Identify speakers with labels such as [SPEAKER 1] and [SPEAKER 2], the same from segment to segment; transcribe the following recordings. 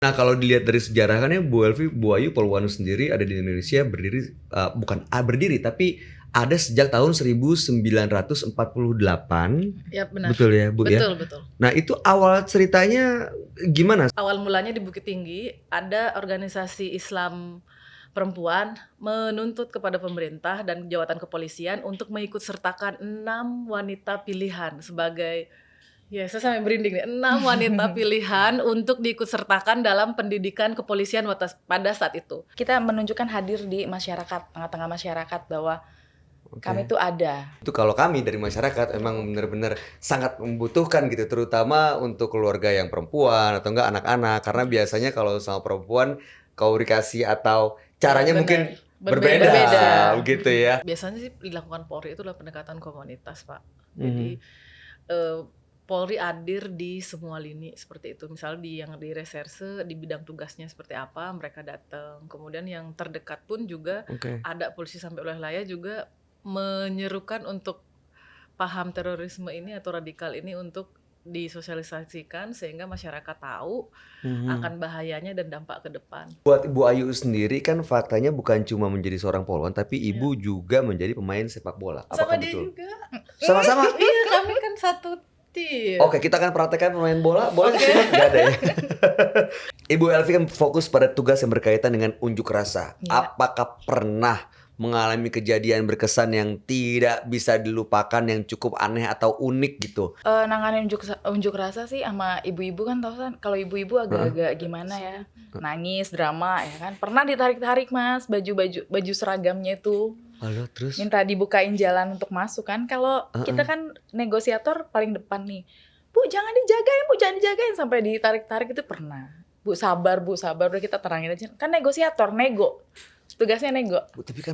[SPEAKER 1] Nah, kalau dilihat dari sejarah kan ya Bu Elvi, Bu Ayu Polwan sendiri ada di Indonesia berdiri bukan berdiri tapi ada sejak tahun 1948.
[SPEAKER 2] Ya benar.
[SPEAKER 1] Betul ya, Bu ya?
[SPEAKER 2] Betul.
[SPEAKER 1] Nah, itu awal ceritanya gimana?
[SPEAKER 2] Awal mulanya di Bukit Tinggi ada organisasi Islam perempuan menuntut kepada pemerintah dan jawatan kepolisian untuk mengikut sertakan 6 wanita pilihan sebagai, ya saya sampai merinding nih, 6 wanita pilihan untuk diikut sertakan dalam pendidikan kepolisian pada saat itu. Kita menunjukkan hadir di masyarakat, tengah-tengah masyarakat bahwa kami tuh ada.
[SPEAKER 1] Itu kalau kami dari masyarakat emang benar-benar sangat membutuhkan gitu, terutama untuk keluarga yang perempuan atau enggak anak-anak, karena biasanya kalau sama perempuan komunikasi atau caranya mungkin berbeda gitu ya.
[SPEAKER 2] Biasanya sih dilakukan Polri itu adalah pendekatan komunitas, Pak. Jadi Polri hadir di semua lini seperti itu. Misalnya yang di reserse, di bidang tugasnya seperti apa, mereka datang. Kemudian yang terdekat pun juga ada polisi sampai wilayah juga menyerukan untuk paham terorisme ini atau radikal ini untuk disosialisasikan sehingga masyarakat tahu akan bahayanya dan dampak ke depan.
[SPEAKER 1] Buat Ibu Ayu sendiri kan faktanya bukan cuma menjadi seorang polwan, tapi Ibu juga menjadi pemain sepak bola.
[SPEAKER 2] Sama
[SPEAKER 1] Apakah
[SPEAKER 2] dia
[SPEAKER 1] betul?
[SPEAKER 2] juga.
[SPEAKER 1] Sama-sama?
[SPEAKER 2] Iya, kami kan satu tim.
[SPEAKER 1] Oke, kita akan praktekkan pemain bola. Boleh sih? Nggak ada ya? Ibu Elvi kan fokus pada tugas yang berkaitan dengan unjuk rasa. Apakah pernah mengalami kejadian berkesan yang tidak bisa dilupakan, yang cukup aneh atau unik gitu?
[SPEAKER 3] Nanganin unjuk rasa sih sama ibu-ibu kan, tau kan kalau ibu-ibu agak-agak gimana ya, nangis, drama ya kan. Pernah ditarik-tarik Mas baju seragamnya itu.
[SPEAKER 1] Halo, terus?
[SPEAKER 3] Minta dibukain jalan untuk masuk kan. Kalau kita kan negosiator paling depan nih. Bu jangan dijagain sampai ditarik-tarik itu pernah. Bu sabar, udah kita terangin aja. Kan negosiator, nego. Tugasnya nego.
[SPEAKER 1] Bu, tapi kan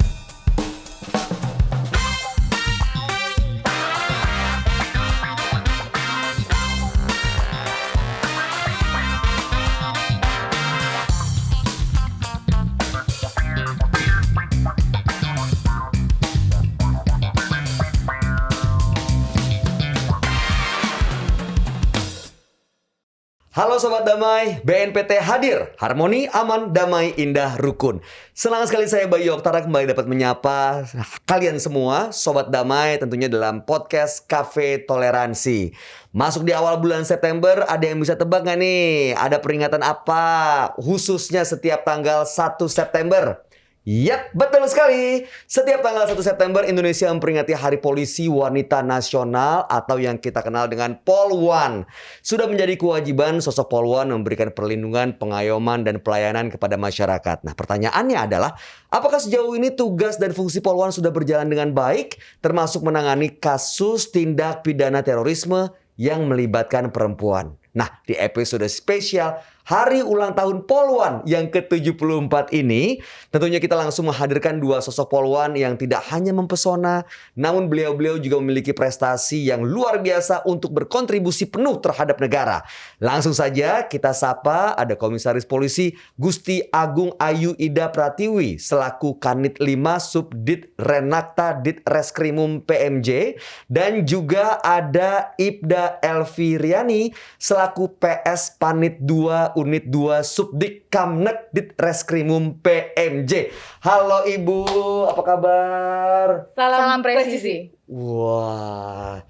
[SPEAKER 1] Halo Sobat Damai, BNPT hadir. Harmoni, aman, damai, indah, rukun. Senang sekali saya Bayu Oktara kembali dapat menyapa kalian semua Sobat Damai tentunya dalam podcast Cafe Toleransi. Masuk di awal bulan September, ada yang bisa tebak gak nih? Ada peringatan apa? Khususnya setiap tanggal 1 September. Yap, betul sekali. Setiap tanggal 1 September Indonesia memperingati Hari Polisi Wanita Nasional atau yang kita kenal dengan Polwan. Sudah menjadi kewajiban sosok Polwan memberikan perlindungan, pengayoman, dan pelayanan kepada masyarakat. Nah, pertanyaannya adalah, apakah sejauh ini tugas dan fungsi Polwan sudah berjalan dengan baik, termasuk menangani kasus tindak pidana terorisme yang melibatkan perempuan? Nah, di episode spesial Hari Ulang Tahun Polwan yang ke-74 ini, tentunya kita langsung menghadirkan dua sosok Polwan yang tidak hanya mempesona, namun beliau-beliau juga memiliki prestasi yang luar biasa untuk berkontribusi penuh terhadap negara. Langsung saja kita sapa, ada Komisaris Polisi Gusti Agung Ayu Ida Pratiwi selaku Kanit 5 Subdit Renakta Ditreskrimum PMJ, dan juga ada Ibda Elviriani selaku PS Panit 2 Unit 2 Subdik Kamnek Ditreskrimum PMJ. Halo Ibu, apa kabar?
[SPEAKER 3] Salam presisi.
[SPEAKER 1] Wah,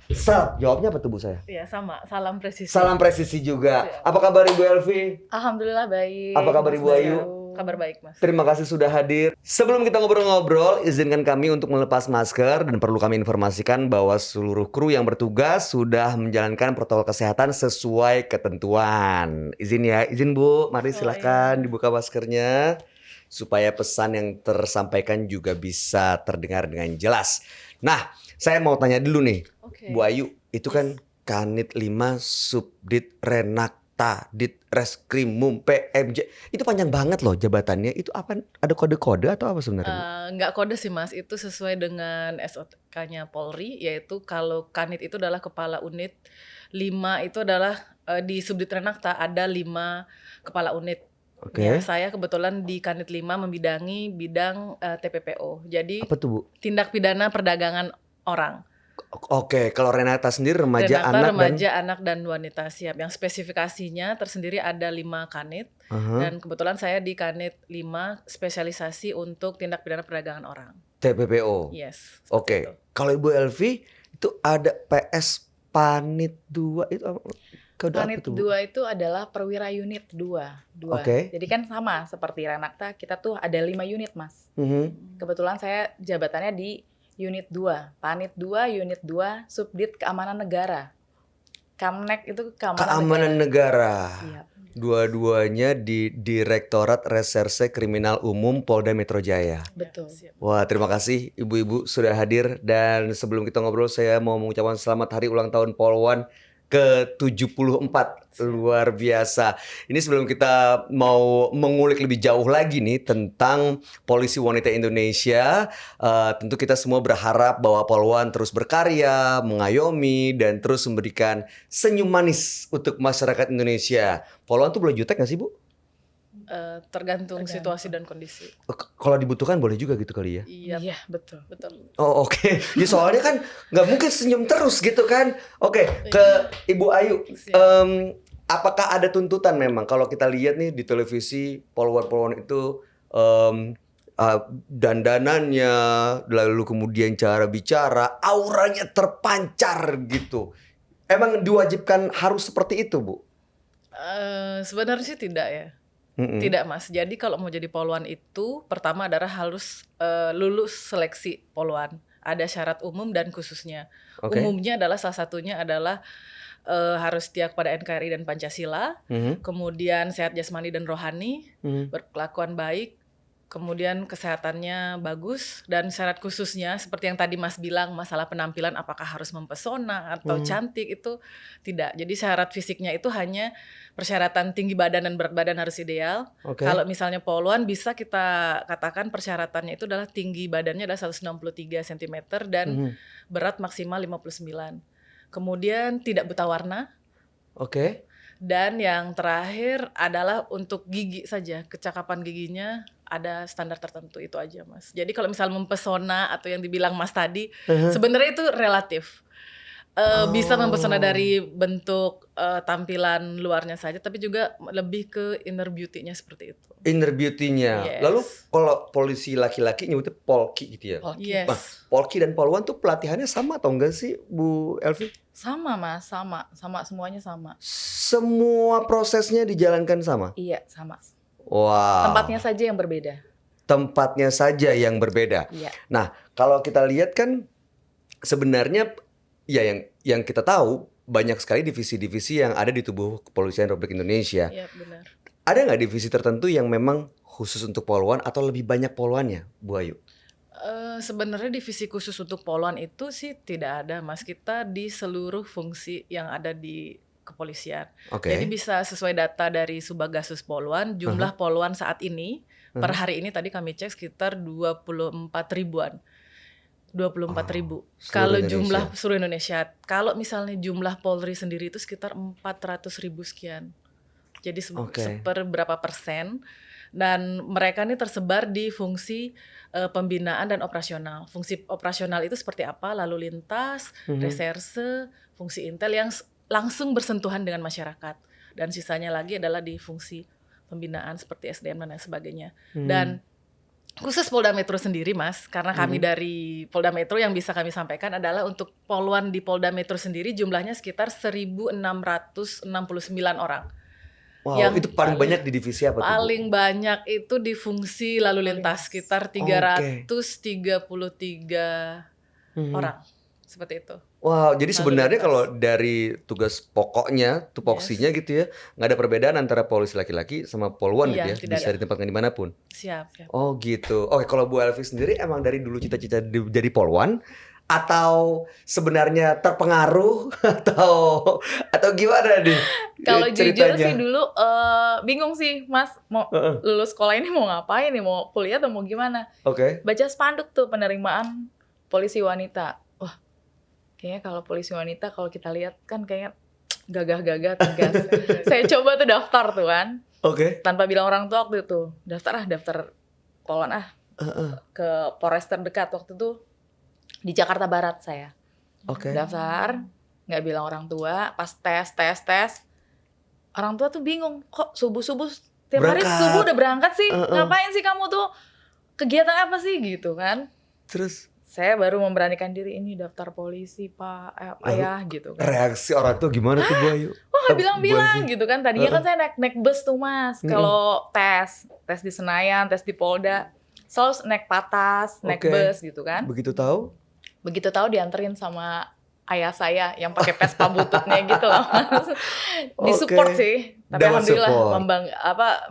[SPEAKER 1] jawabnya apa tuh Bu saya?
[SPEAKER 2] Iya sama, salam presisi.
[SPEAKER 1] Salam presisi juga. Apa kabar Ibu Elvi?
[SPEAKER 3] Alhamdulillah baik.
[SPEAKER 1] Apa kabar Ibu Ayu?
[SPEAKER 2] Kabar baik Mas.
[SPEAKER 1] Terima kasih sudah hadir. Sebelum kita ngobrol-ngobrol, izinkan kami untuk melepas masker dan perlu kami informasikan bahwa seluruh kru yang bertugas sudah menjalankan protokol kesehatan sesuai ketentuan. Izin ya, izin Bu, mari silakan dibuka maskernya supaya pesan yang tersampaikan juga bisa terdengar dengan jelas. Nah, saya mau tanya dulu nih, Bu Ayu, itu kan Kanit 5 Subdit Renakta Ditreskrimum PMJ. Itu panjang banget loh jabatannya. Itu apa? Ada kode-kode atau apa sebenarnya?
[SPEAKER 2] Enggak kode sih Mas, itu sesuai dengan SOK-nya Polri, yaitu kalau Kanit itu adalah kepala unit, 5 itu adalah di Subdit Renakta ada 5 kepala unit. Ya, saya kebetulan di Kanit 5 membidangi bidang TPPO. Jadi
[SPEAKER 1] Apa tuh Bu?
[SPEAKER 2] tindak pidana perdagangan orang.
[SPEAKER 1] Oke, kalau Renata sendiri remaja,
[SPEAKER 2] Renata
[SPEAKER 1] anak
[SPEAKER 2] remaja, anak dan wanita siap. Yang spesifikasinya tersendiri ada 5 kanit. Dan kebetulan saya di kanit 5 spesialisasi untuk tindak pidana perdagangan orang.
[SPEAKER 1] TPPO.
[SPEAKER 2] Yes. seperti
[SPEAKER 1] Oke,
[SPEAKER 2] itu.
[SPEAKER 1] kalau Ibu Elvi itu ada PS Panit 2 itu apa? Kode apa
[SPEAKER 3] Panit
[SPEAKER 1] tuh, Bu?
[SPEAKER 3] 2 itu adalah perwira unit 2.
[SPEAKER 1] Oke.
[SPEAKER 3] Jadi kan sama seperti Renakta, kita tuh ada 5 unit, Mas.
[SPEAKER 1] Mhm.
[SPEAKER 3] Kebetulan saya jabatannya di unit 2. Panit 2, unit 2, Subdit Keamanan Negara. Kamnek itu
[SPEAKER 1] Keamanan negara.
[SPEAKER 3] Siap.
[SPEAKER 1] Dua-duanya di Direktorat Reserse Kriminal Umum Polda Metro Jaya.
[SPEAKER 3] Betul.
[SPEAKER 2] Siap.
[SPEAKER 1] Wah, terima kasih ibu-ibu sudah hadir. Dan sebelum kita ngobrol, saya mau mengucapkan selamat hari ulang tahun Polwan ke-74. Luar biasa. Ini sebelum kita mau mengulik lebih jauh lagi nih tentang Polisi Wanita Indonesia, tentu kita semua berharap bahwa Polwan terus berkarya, mengayomi, dan terus memberikan senyum manis untuk masyarakat Indonesia. Polwan tuh boleh jutek nggak sih, Bu?
[SPEAKER 2] Tergantung situasi dan kondisi.
[SPEAKER 1] Kalau dibutuhkan boleh juga gitu kali ya?
[SPEAKER 2] Iya,
[SPEAKER 3] Iya, betul.
[SPEAKER 2] betul.
[SPEAKER 1] Oh oke, ya soalnya kan nggak mungkin senyum terus gitu kan. Oke, ke Ibu Ayu,
[SPEAKER 2] Siap.
[SPEAKER 1] apakah ada tuntutan memang kalau kita lihat nih di televisi polwan-polwan itu dandanannya, lalu kemudian cara bicara, auranya terpancar gitu. Emang diwajibkan harus seperti itu, Bu?
[SPEAKER 2] Sebenarnya sih tidak ya.
[SPEAKER 1] Mm-mm.
[SPEAKER 2] Tidak, Mas. Jadi kalau mau jadi polwan itu pertama adalah harus lulus seleksi polwan. Ada syarat umum dan khususnya.
[SPEAKER 1] Oke.
[SPEAKER 2] Umumnya adalah salah satunya adalah harus setia kepada NKRI dan Pancasila,
[SPEAKER 1] Mhm.
[SPEAKER 2] kemudian sehat jasmani dan rohani,
[SPEAKER 1] Mhm.
[SPEAKER 2] berkelakuan baik, kemudian kesehatannya bagus, dan syarat khususnya seperti yang tadi Mas bilang masalah penampilan apakah harus mempesona atau cantik, itu tidak. Jadi syarat fisiknya itu hanya persyaratan tinggi badan dan berat badan harus ideal.
[SPEAKER 1] Oke.
[SPEAKER 2] Kalau misalnya polwan bisa kita katakan persyaratannya itu adalah tinggi badannya adalah 163 cm dan
[SPEAKER 1] Mhm.
[SPEAKER 2] berat maksimal 59. Kemudian tidak buta warna.
[SPEAKER 1] Oke.
[SPEAKER 2] Dan yang terakhir adalah untuk gigi saja, kecakapan giginya ada standar tertentu, itu aja, Mas. Jadi kalau misal mempesona atau yang dibilang Mas tadi, sebenarnya itu relatif. Bisa mempesona dari bentuk tampilan luarnya saja, tapi juga lebih ke inner beauty-nya seperti itu.
[SPEAKER 1] Inner beauty-nya.
[SPEAKER 2] Yes.
[SPEAKER 1] Lalu kalau polisi laki-laki nyebutnya polki gitu ya?
[SPEAKER 3] Polki.
[SPEAKER 2] Yes.
[SPEAKER 1] Nah, polki dan polwan tuh pelatihannya sama atau enggak sih, Bu Elvi?
[SPEAKER 3] Sama, Mas. Sama semuanya sama.
[SPEAKER 1] Semua prosesnya dijalankan sama?
[SPEAKER 3] Iya, sama.
[SPEAKER 1] Wow.
[SPEAKER 3] Tempatnya saja yang berbeda.
[SPEAKER 1] Tempatnya saja yang berbeda.
[SPEAKER 3] Iya.
[SPEAKER 1] Nah, kalau kita lihat kan sebenarnya ya yang kita tahu banyak sekali divisi-divisi yang ada di tubuh Kepolisian Republik Indonesia.
[SPEAKER 2] Iya, benar.
[SPEAKER 1] Ada nggak divisi tertentu yang memang khusus untuk polwan atau lebih banyak polwannya, Bu Ayu?
[SPEAKER 2] Sebenarnya divisi khusus untuk polwan itu sih tidak ada, Mas. Kita di seluruh fungsi yang ada di kepolisian.
[SPEAKER 1] Oke.
[SPEAKER 2] Jadi bisa sesuai data dari Subagasus Polwan, jumlah polwan saat ini per hari ini tadi kami cek sekitar 24 ribuan. 24 ribu.
[SPEAKER 1] seluruh
[SPEAKER 2] Kalau
[SPEAKER 1] Indonesia.
[SPEAKER 2] jumlah seluruh Indonesia. Kalau misalnya jumlah Polri sendiri itu sekitar 400 ribu sekian. Jadi
[SPEAKER 1] Oke.
[SPEAKER 2] seberapa persen. Dan mereka ini tersebar di fungsi pembinaan dan operasional. Fungsi operasional itu seperti apa? Lalu lintas, reserse, fungsi intel yang langsung bersentuhan dengan masyarakat. Dan sisanya lagi adalah di fungsi pembinaan seperti SDM dan lain sebagainya. Dan khusus Polda Metro sendiri, Mas, karena kami dari Polda Metro yang bisa kami sampaikan adalah untuk polwan di Polda Metro sendiri jumlahnya sekitar 1.669 orang.
[SPEAKER 1] Wow,
[SPEAKER 2] Yang
[SPEAKER 1] itu paling banyak di divisi apa tuh, Bu?
[SPEAKER 2] Paling banyak itu di fungsi lalu lintas sekitar 333 orang. Seperti itu.
[SPEAKER 1] Wow, jadi
[SPEAKER 2] Lalu
[SPEAKER 1] sebenarnya
[SPEAKER 2] lintas.
[SPEAKER 1] kalau dari tugas pokoknya, tupoksinya gitu ya, nggak ada perbedaan antara polisi laki-laki sama polwan
[SPEAKER 2] Iya,
[SPEAKER 1] gitu ya,
[SPEAKER 2] tidak
[SPEAKER 1] bisa
[SPEAKER 2] ada.
[SPEAKER 1] ditempatkan dimanapun.
[SPEAKER 2] Siap.
[SPEAKER 1] Oh gitu. Oke, kalau Bu Elvi sendiri emang dari dulu cita-cita jadi polwan atau sebenarnya terpengaruh atau gimana nih?
[SPEAKER 3] Kalau jujur
[SPEAKER 1] ceritanya?
[SPEAKER 3] sih dulu bingung sih, Mas, mau lulus sekolah ini mau ngapain nih, mau kuliah atau mau gimana?
[SPEAKER 1] Oke.
[SPEAKER 3] Baca spanduk tuh penerimaan polisi wanita. Wah, kayaknya kalau polisi wanita kalau kita lihat kan kayaknya gagah-gagah, tegas. Saya coba tuh daftar tuh kan,
[SPEAKER 1] Oke.
[SPEAKER 3] tanpa bilang orang tua waktu itu. Daftar polwan ke Polres terdekat waktu itu di Jakarta Barat saya.
[SPEAKER 1] Oke.
[SPEAKER 3] Daftar, nggak bilang orang tua, pas tes. Orang tua tuh bingung, kok subuh-subuh tiap hari
[SPEAKER 1] Berangkat.
[SPEAKER 3] subuh udah berangkat sih?
[SPEAKER 1] Heeh.
[SPEAKER 3] Ngapain sih kamu tuh? Kegiatan apa sih gitu kan?
[SPEAKER 1] Terus
[SPEAKER 3] Saya baru memberanikan diri, ini daftar polisi Pak, ayah gitu kan.
[SPEAKER 1] reaksi orang tua gimana tuh Bu Ayu?
[SPEAKER 3] Wah nggak bilang-bilang
[SPEAKER 1] Bu Elvi.
[SPEAKER 3] gitu kan. Tadinya kan saya naik bus tuh mas.
[SPEAKER 1] Mm-mm.
[SPEAKER 3] Kalau tes di Senayan, tes di Polda, selalu naik patas, naik
[SPEAKER 1] Oke.
[SPEAKER 3] bus gitu kan.
[SPEAKER 1] Begitu tahu?
[SPEAKER 3] Begitu tahu dianterin sama ayah saya yang pakai Vespa bututnya gitu loh mas. Disupport
[SPEAKER 1] Oke.
[SPEAKER 3] sih. Tapi
[SPEAKER 1] Dapat
[SPEAKER 3] alhamdulillah
[SPEAKER 1] support.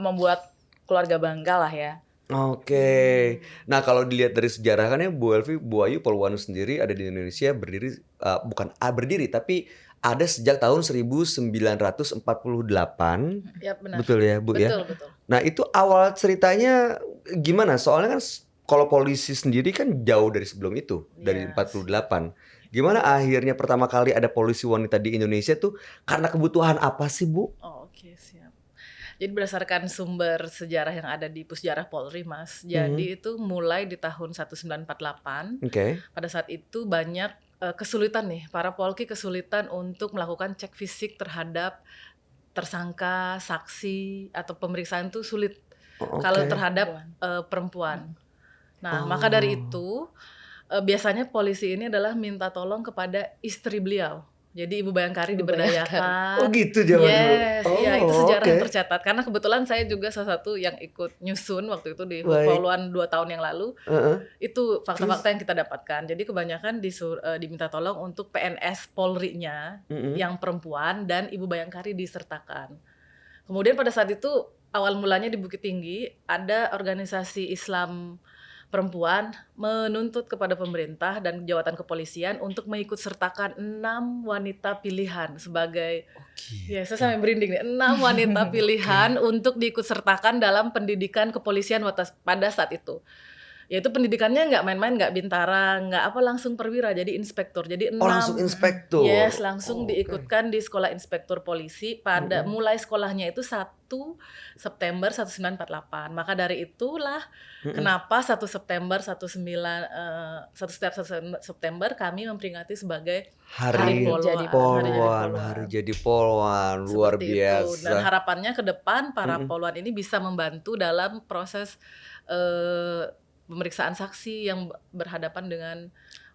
[SPEAKER 3] membuat keluarga bangga lah ya.
[SPEAKER 1] Oke. Nah, kalau dilihat dari sejarah kan ya Bu Elvi, Bu Ayu Polwan sendiri ada di Indonesia berdiri berdiri tapi ada sejak tahun 1948.
[SPEAKER 2] Ya benar.
[SPEAKER 1] Betul ya, Bu ya?
[SPEAKER 2] Betul.
[SPEAKER 1] Nah, itu awal ceritanya gimana? Soalnya kan kalau polisi sendiri kan jauh dari sebelum itu, dari
[SPEAKER 2] Yes.
[SPEAKER 1] 48. Gimana akhirnya pertama kali ada polisi wanita di Indonesia tuh karena kebutuhan apa sih, Bu?
[SPEAKER 2] Oh, oke, siap. Jadi berdasarkan sumber sejarah yang ada di Pusjarah Polri, Mas. Jadi itu mulai di tahun 1948.
[SPEAKER 1] Oke.
[SPEAKER 2] Pada saat itu banyak kesulitan nih, para polki kesulitan untuk melakukan cek fisik terhadap tersangka, saksi atau pemeriksaan itu sulit
[SPEAKER 1] Oh,
[SPEAKER 2] kalau
[SPEAKER 1] oke.
[SPEAKER 2] terhadap perempuan. Nah,
[SPEAKER 1] Oh.
[SPEAKER 2] maka dari itu biasanya polisi ini adalah minta tolong kepada istri beliau. Jadi Ibu Bayangkari
[SPEAKER 3] Ibu
[SPEAKER 2] diberdayakan.
[SPEAKER 1] Oh gitu zaman dulu.
[SPEAKER 2] Yes, iya itu
[SPEAKER 1] Oh,
[SPEAKER 2] sejarah
[SPEAKER 1] oke.
[SPEAKER 2] yang tercatat. Karena kebetulan saya juga salah satu yang ikut nyusun waktu itu di
[SPEAKER 1] Baik.
[SPEAKER 2] Poluan 2 tahun yang lalu.
[SPEAKER 1] Heeh.
[SPEAKER 2] Itu fakta-fakta yang kita dapatkan. Jadi kebanyakan diminta tolong untuk PNS Polri-nya
[SPEAKER 1] Mm-mm.
[SPEAKER 2] yang perempuan dan Ibu Bayangkari disertakan. Kemudian pada saat itu awal mulanya di Bukit Tinggi ada organisasi Islam perempuan menuntut kepada pemerintah dan jawatan kepolisian untuk mengikut sertakan 6 wanita pilihan sebagai ya saya sampai merinding nih 6 wanita pilihan untuk diikut sertakan dalam pendidikan kepolisian pada saat itu. Yaitu pendidikannya nggak main-main, nggak bintara, nggak apa langsung perwira, jadi inspektur. Jadi 6
[SPEAKER 1] Oh langsung inspektur.
[SPEAKER 2] Yes, langsung
[SPEAKER 1] Oke.
[SPEAKER 2] diikutkan di sekolah inspektur polisi pada mulai sekolahnya itu 1 September 1948. Maka dari itulah kenapa 1 September 1 September kami memperingati sebagai
[SPEAKER 1] Hari
[SPEAKER 3] jadi
[SPEAKER 1] Polwan, hari jadi Polwan, luar
[SPEAKER 2] seperti itu. Dan
[SPEAKER 1] biasa.
[SPEAKER 2] harapannya ke depan para Polwan ini bisa membantu dalam proses pemeriksaan saksi yang berhadapan dengan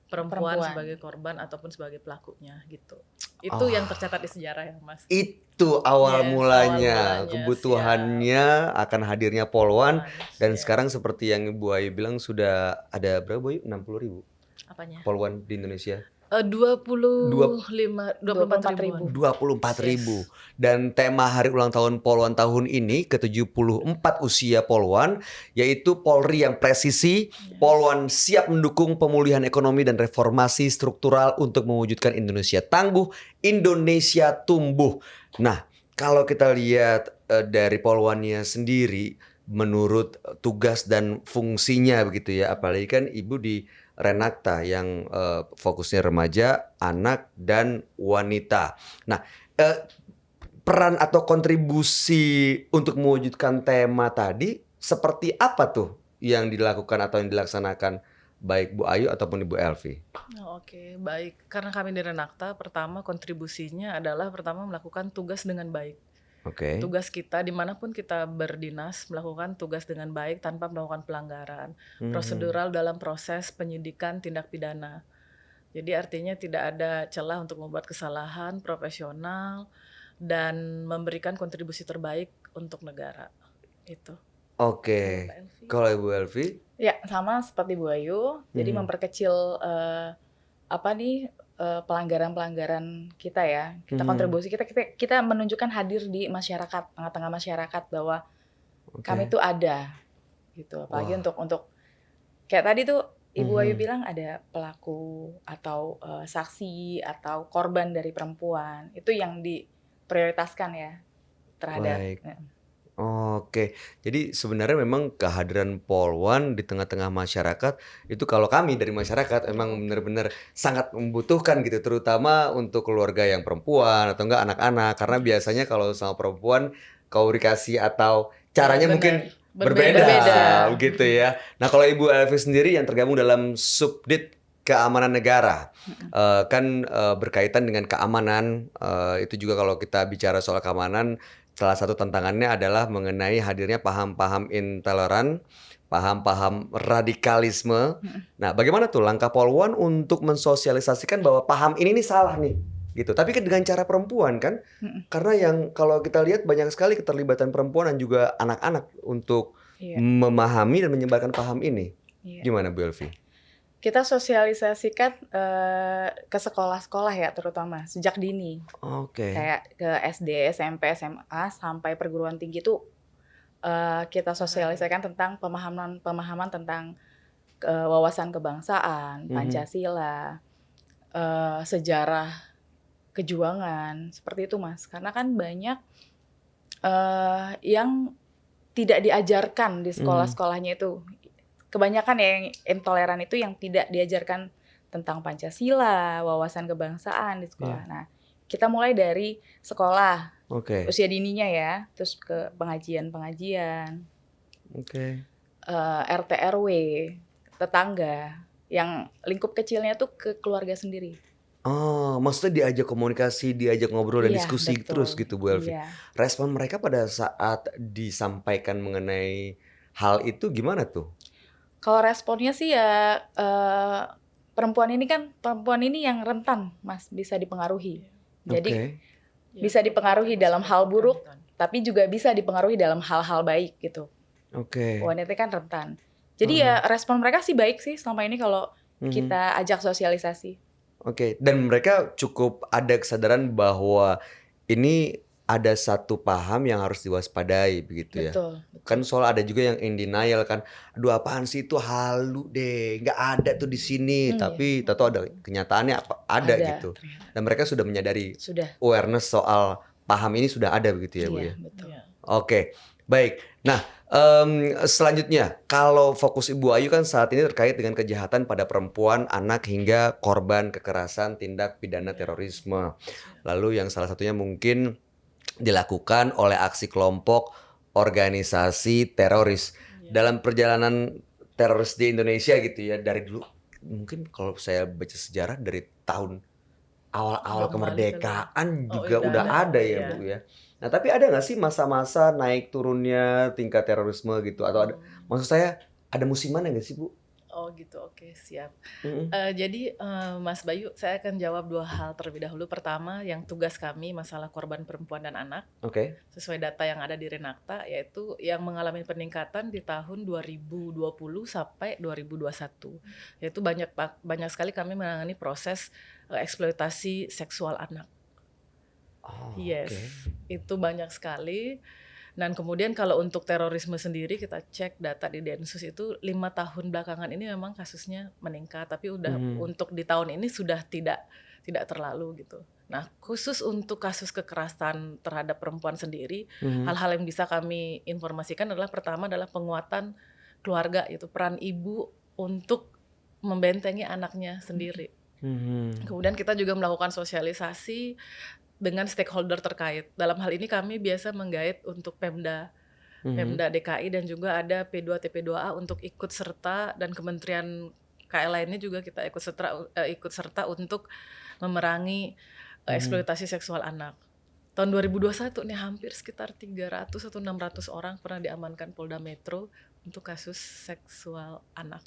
[SPEAKER 2] perempuan sebagai korban ataupun sebagai pelakunya gitu. Itu yang tercatat di sejarah ya Mas.
[SPEAKER 1] Itu awal
[SPEAKER 2] Yes,
[SPEAKER 1] mulanya,
[SPEAKER 2] awal mulanya,
[SPEAKER 1] kebutuhannya akan hadirnya Polwan dan
[SPEAKER 2] Siap.
[SPEAKER 1] sekarang seperti yang Ibu Ayu bilang sudah ada berapa Bu Ayu? 60.000
[SPEAKER 2] Apanya?
[SPEAKER 1] Polwan di Indonesia.
[SPEAKER 2] 24.000
[SPEAKER 1] 24.000. Dan tema hari ulang tahun Polwan tahun ini ke-74 usia Polwan yaitu Polri yang presisi, Polwan siap mendukung pemulihan ekonomi dan reformasi struktural untuk mewujudkan Indonesia tangguh, Indonesia tumbuh. Nah, kalau kita lihat dari Polwannya sendiri menurut tugas dan fungsinya begitu ya, apalagi kan Ibu di Renakta yang fokusnya remaja, anak, dan wanita. Nah, peran atau kontribusi untuk mewujudkan tema tadi seperti apa tuh yang dilakukan atau yang dilaksanakan baik Bu Ayu ataupun Ibu Elvi?
[SPEAKER 2] Oke, baik. Karena kami di Renakta, pertama kontribusinya adalah pertama melakukan tugas dengan baik.
[SPEAKER 1] Oke.
[SPEAKER 2] Tugas kita dimanapun kita berdinas melakukan tugas dengan baik tanpa melakukan pelanggaran prosedural dalam proses penyidikan tindak pidana. Jadi artinya tidak ada celah untuk membuat kesalahan, profesional dan memberikan kontribusi terbaik untuk negara. Itu.
[SPEAKER 1] Oke. Kalau Ibu Elvi?
[SPEAKER 3] Ya sama seperti Bu Ayu. Jadi memperkecil pelanggaran-pelanggaran kita ya. Kita kontribusi kita menunjukkan hadir di masyarakat, tengah-tengah masyarakat bahwa kami tuh ada gitu. Apalagi untuk kayak tadi tuh Ibu Ayu bilang ada pelaku atau saksi atau korban dari perempuan. Itu yang diprioritaskan ya terhadap.
[SPEAKER 1] Baik. Oke, jadi sebenarnya memang kehadiran Polwan di tengah-tengah masyarakat itu kalau kami dari masyarakat emang benar-benar sangat membutuhkan gitu, terutama untuk keluarga yang perempuan atau enggak anak-anak, karena biasanya kalau sama perempuan komunikasi atau caranya mungkin berbeda gitu ya. Nah kalau Ibu Elvi sendiri yang tergabung dalam Subdit keamanan negara. Berkaitan dengan keamanan, itu juga kalau kita bicara soal keamanan, salah satu tantangannya adalah mengenai hadirnya paham-paham intoleran, paham-paham radikalisme. Nah, bagaimana tuh langkah Polwan untuk mensosialisasikan bahwa paham ini nih salah nih, gitu. Tapi kan dengan cara perempuan kan, karena yang kalau kita lihat banyak sekali keterlibatan perempuan dan juga anak-anak untuk
[SPEAKER 3] Iya.
[SPEAKER 1] memahami dan menyebarkan paham ini.
[SPEAKER 3] Iya.
[SPEAKER 1] Gimana Bu Elvi?
[SPEAKER 3] Kita sosialisasikan ke sekolah-sekolah ya, terutama sejak dini.
[SPEAKER 1] Oke.
[SPEAKER 3] Kayak ke SD, SMP, SMA sampai perguruan tinggi tuh kita sosialisasikan tentang pemahaman tentang wawasan kebangsaan, Pancasila, sejarah kejuangan, seperti itu Mas. Karena kan banyak yang tidak diajarkan di sekolah-sekolahnya itu. Kebanyakan ya yang intoleran itu yang tidak diajarkan tentang Pancasila, wawasan kebangsaan di sekolah. Nah, kita mulai dari sekolah, usia dininya ya, terus ke pengajian-pengajian, RT RW, tetangga, yang lingkup kecilnya tuh ke keluarga sendiri.
[SPEAKER 1] Oh, maksudnya diajak komunikasi, diajak ngobrol dan
[SPEAKER 3] Iya,
[SPEAKER 1] diskusi
[SPEAKER 3] betul.
[SPEAKER 1] terus gitu Bu Elvi.
[SPEAKER 3] Iya.
[SPEAKER 1] Respon mereka pada saat disampaikan mengenai hal itu gimana tuh?
[SPEAKER 3] Kalau responnya sih ya perempuan ini yang rentan Mas, bisa dipengaruhi. Jadi bisa dipengaruhi dalam hal buruk, tapi juga bisa dipengaruhi dalam hal-hal baik gitu. Wanita kan rentan. Jadi ya respon mereka sih baik sih selama ini kalau kita ajak sosialisasi.
[SPEAKER 1] Dan mereka cukup ada kesadaran bahwa ini ada satu paham yang harus diwaspadai begitu ya.
[SPEAKER 3] Betul.
[SPEAKER 1] Kan soal ada juga yang in denial kan, aduh apaan sih itu halu deh, nggak ada tuh di sini. Tapi tahu ada kenyataannya ada gitu.
[SPEAKER 3] Ternyata.
[SPEAKER 1] Dan mereka sudah menyadari
[SPEAKER 3] Sudah.
[SPEAKER 1] awareness soal paham ini sudah ada begitu ya Bu ya.
[SPEAKER 3] Betul.
[SPEAKER 1] Oke, baik. Nah, selanjutnya kalau fokus Ibu Ayu kan saat ini terkait dengan kejahatan pada perempuan, anak hingga korban kekerasan tindak pidana terorisme. Lalu yang salah satunya mungkin dilakukan oleh aksi kelompok organisasi teroris. Dalam perjalanan teroris di Indonesia gitu ya, dari dulu mungkin kalau saya baca sejarah dari tahun awal-awal kemerdekaan juga udah ada ya Bu ya. Nah tapi ada nggak sih masa-masa naik turunnya tingkat terorisme gitu, atau ada, maksud saya ada musimannya nggak sih Bu?
[SPEAKER 2] Oh gitu, oke, siap. Jadi Mas Bayu, saya akan jawab dua hal terlebih dahulu. Pertama, yang tugas kami masalah korban perempuan dan anak, sesuai data yang ada di Renakta, yaitu yang mengalami peningkatan di tahun 2020 sampai 2021. Yaitu banyak sekali kami menangani proses eksploitasi seksual anak. Itu banyak sekali. Dan kemudian kalau untuk terorisme sendiri kita cek data di Densus itu 5 tahun belakangan ini memang kasusnya meningkat, tapi udah untuk di tahun ini sudah tidak terlalu gitu. Nah, khusus untuk kasus kekerasan terhadap perempuan sendiri, hal-hal yang bisa kami informasikan adalah pertama adalah penguatan keluarga, itu peran ibu untuk membentengi anaknya sendiri. Kemudian kita juga melakukan sosialisasi dengan stakeholder terkait. Dalam hal ini kami biasa menggait untuk Pemda DKI dan juga ada P2 TP2A untuk ikut serta, dan kementerian KL lainnya juga kita ikut serta untuk memerangi eksploitasi seksual anak. Tahun 2021 nih hampir sekitar 300 atau 600 orang pernah diamankan Polda Metro untuk kasus seksual anak.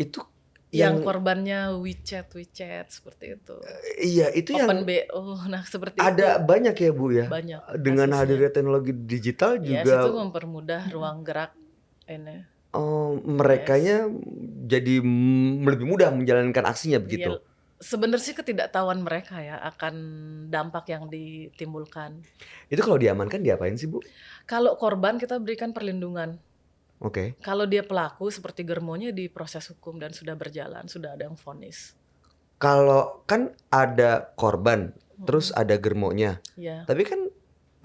[SPEAKER 1] Itu
[SPEAKER 2] yang korbannya WeChat seperti itu.
[SPEAKER 1] Iya, itu
[SPEAKER 2] Open
[SPEAKER 1] yang
[SPEAKER 2] BO, nah seperti
[SPEAKER 1] ada
[SPEAKER 2] itu.
[SPEAKER 1] banyak ya Bu ya.
[SPEAKER 2] Banyak.
[SPEAKER 1] Dengan
[SPEAKER 2] kasusnya.
[SPEAKER 1] hadirnya teknologi digital juga.
[SPEAKER 2] Yes, itu mempermudah ruang gerak ini.
[SPEAKER 1] Merekanya jadi lebih mudah menjalankan aksinya begitu.
[SPEAKER 2] Sebenarnya sih ketidaktahuan mereka ya akan dampak yang ditimbulkan.
[SPEAKER 1] Itu kalau diamankan diapain sih Bu?
[SPEAKER 2] Kalau korban kita berikan perlindungan.
[SPEAKER 1] Kalau
[SPEAKER 2] dia pelaku seperti germonya diproses hukum dan sudah berjalan, sudah ada yang vonis.
[SPEAKER 1] Kalau kan ada korban, terus ada germonya. Tapi kan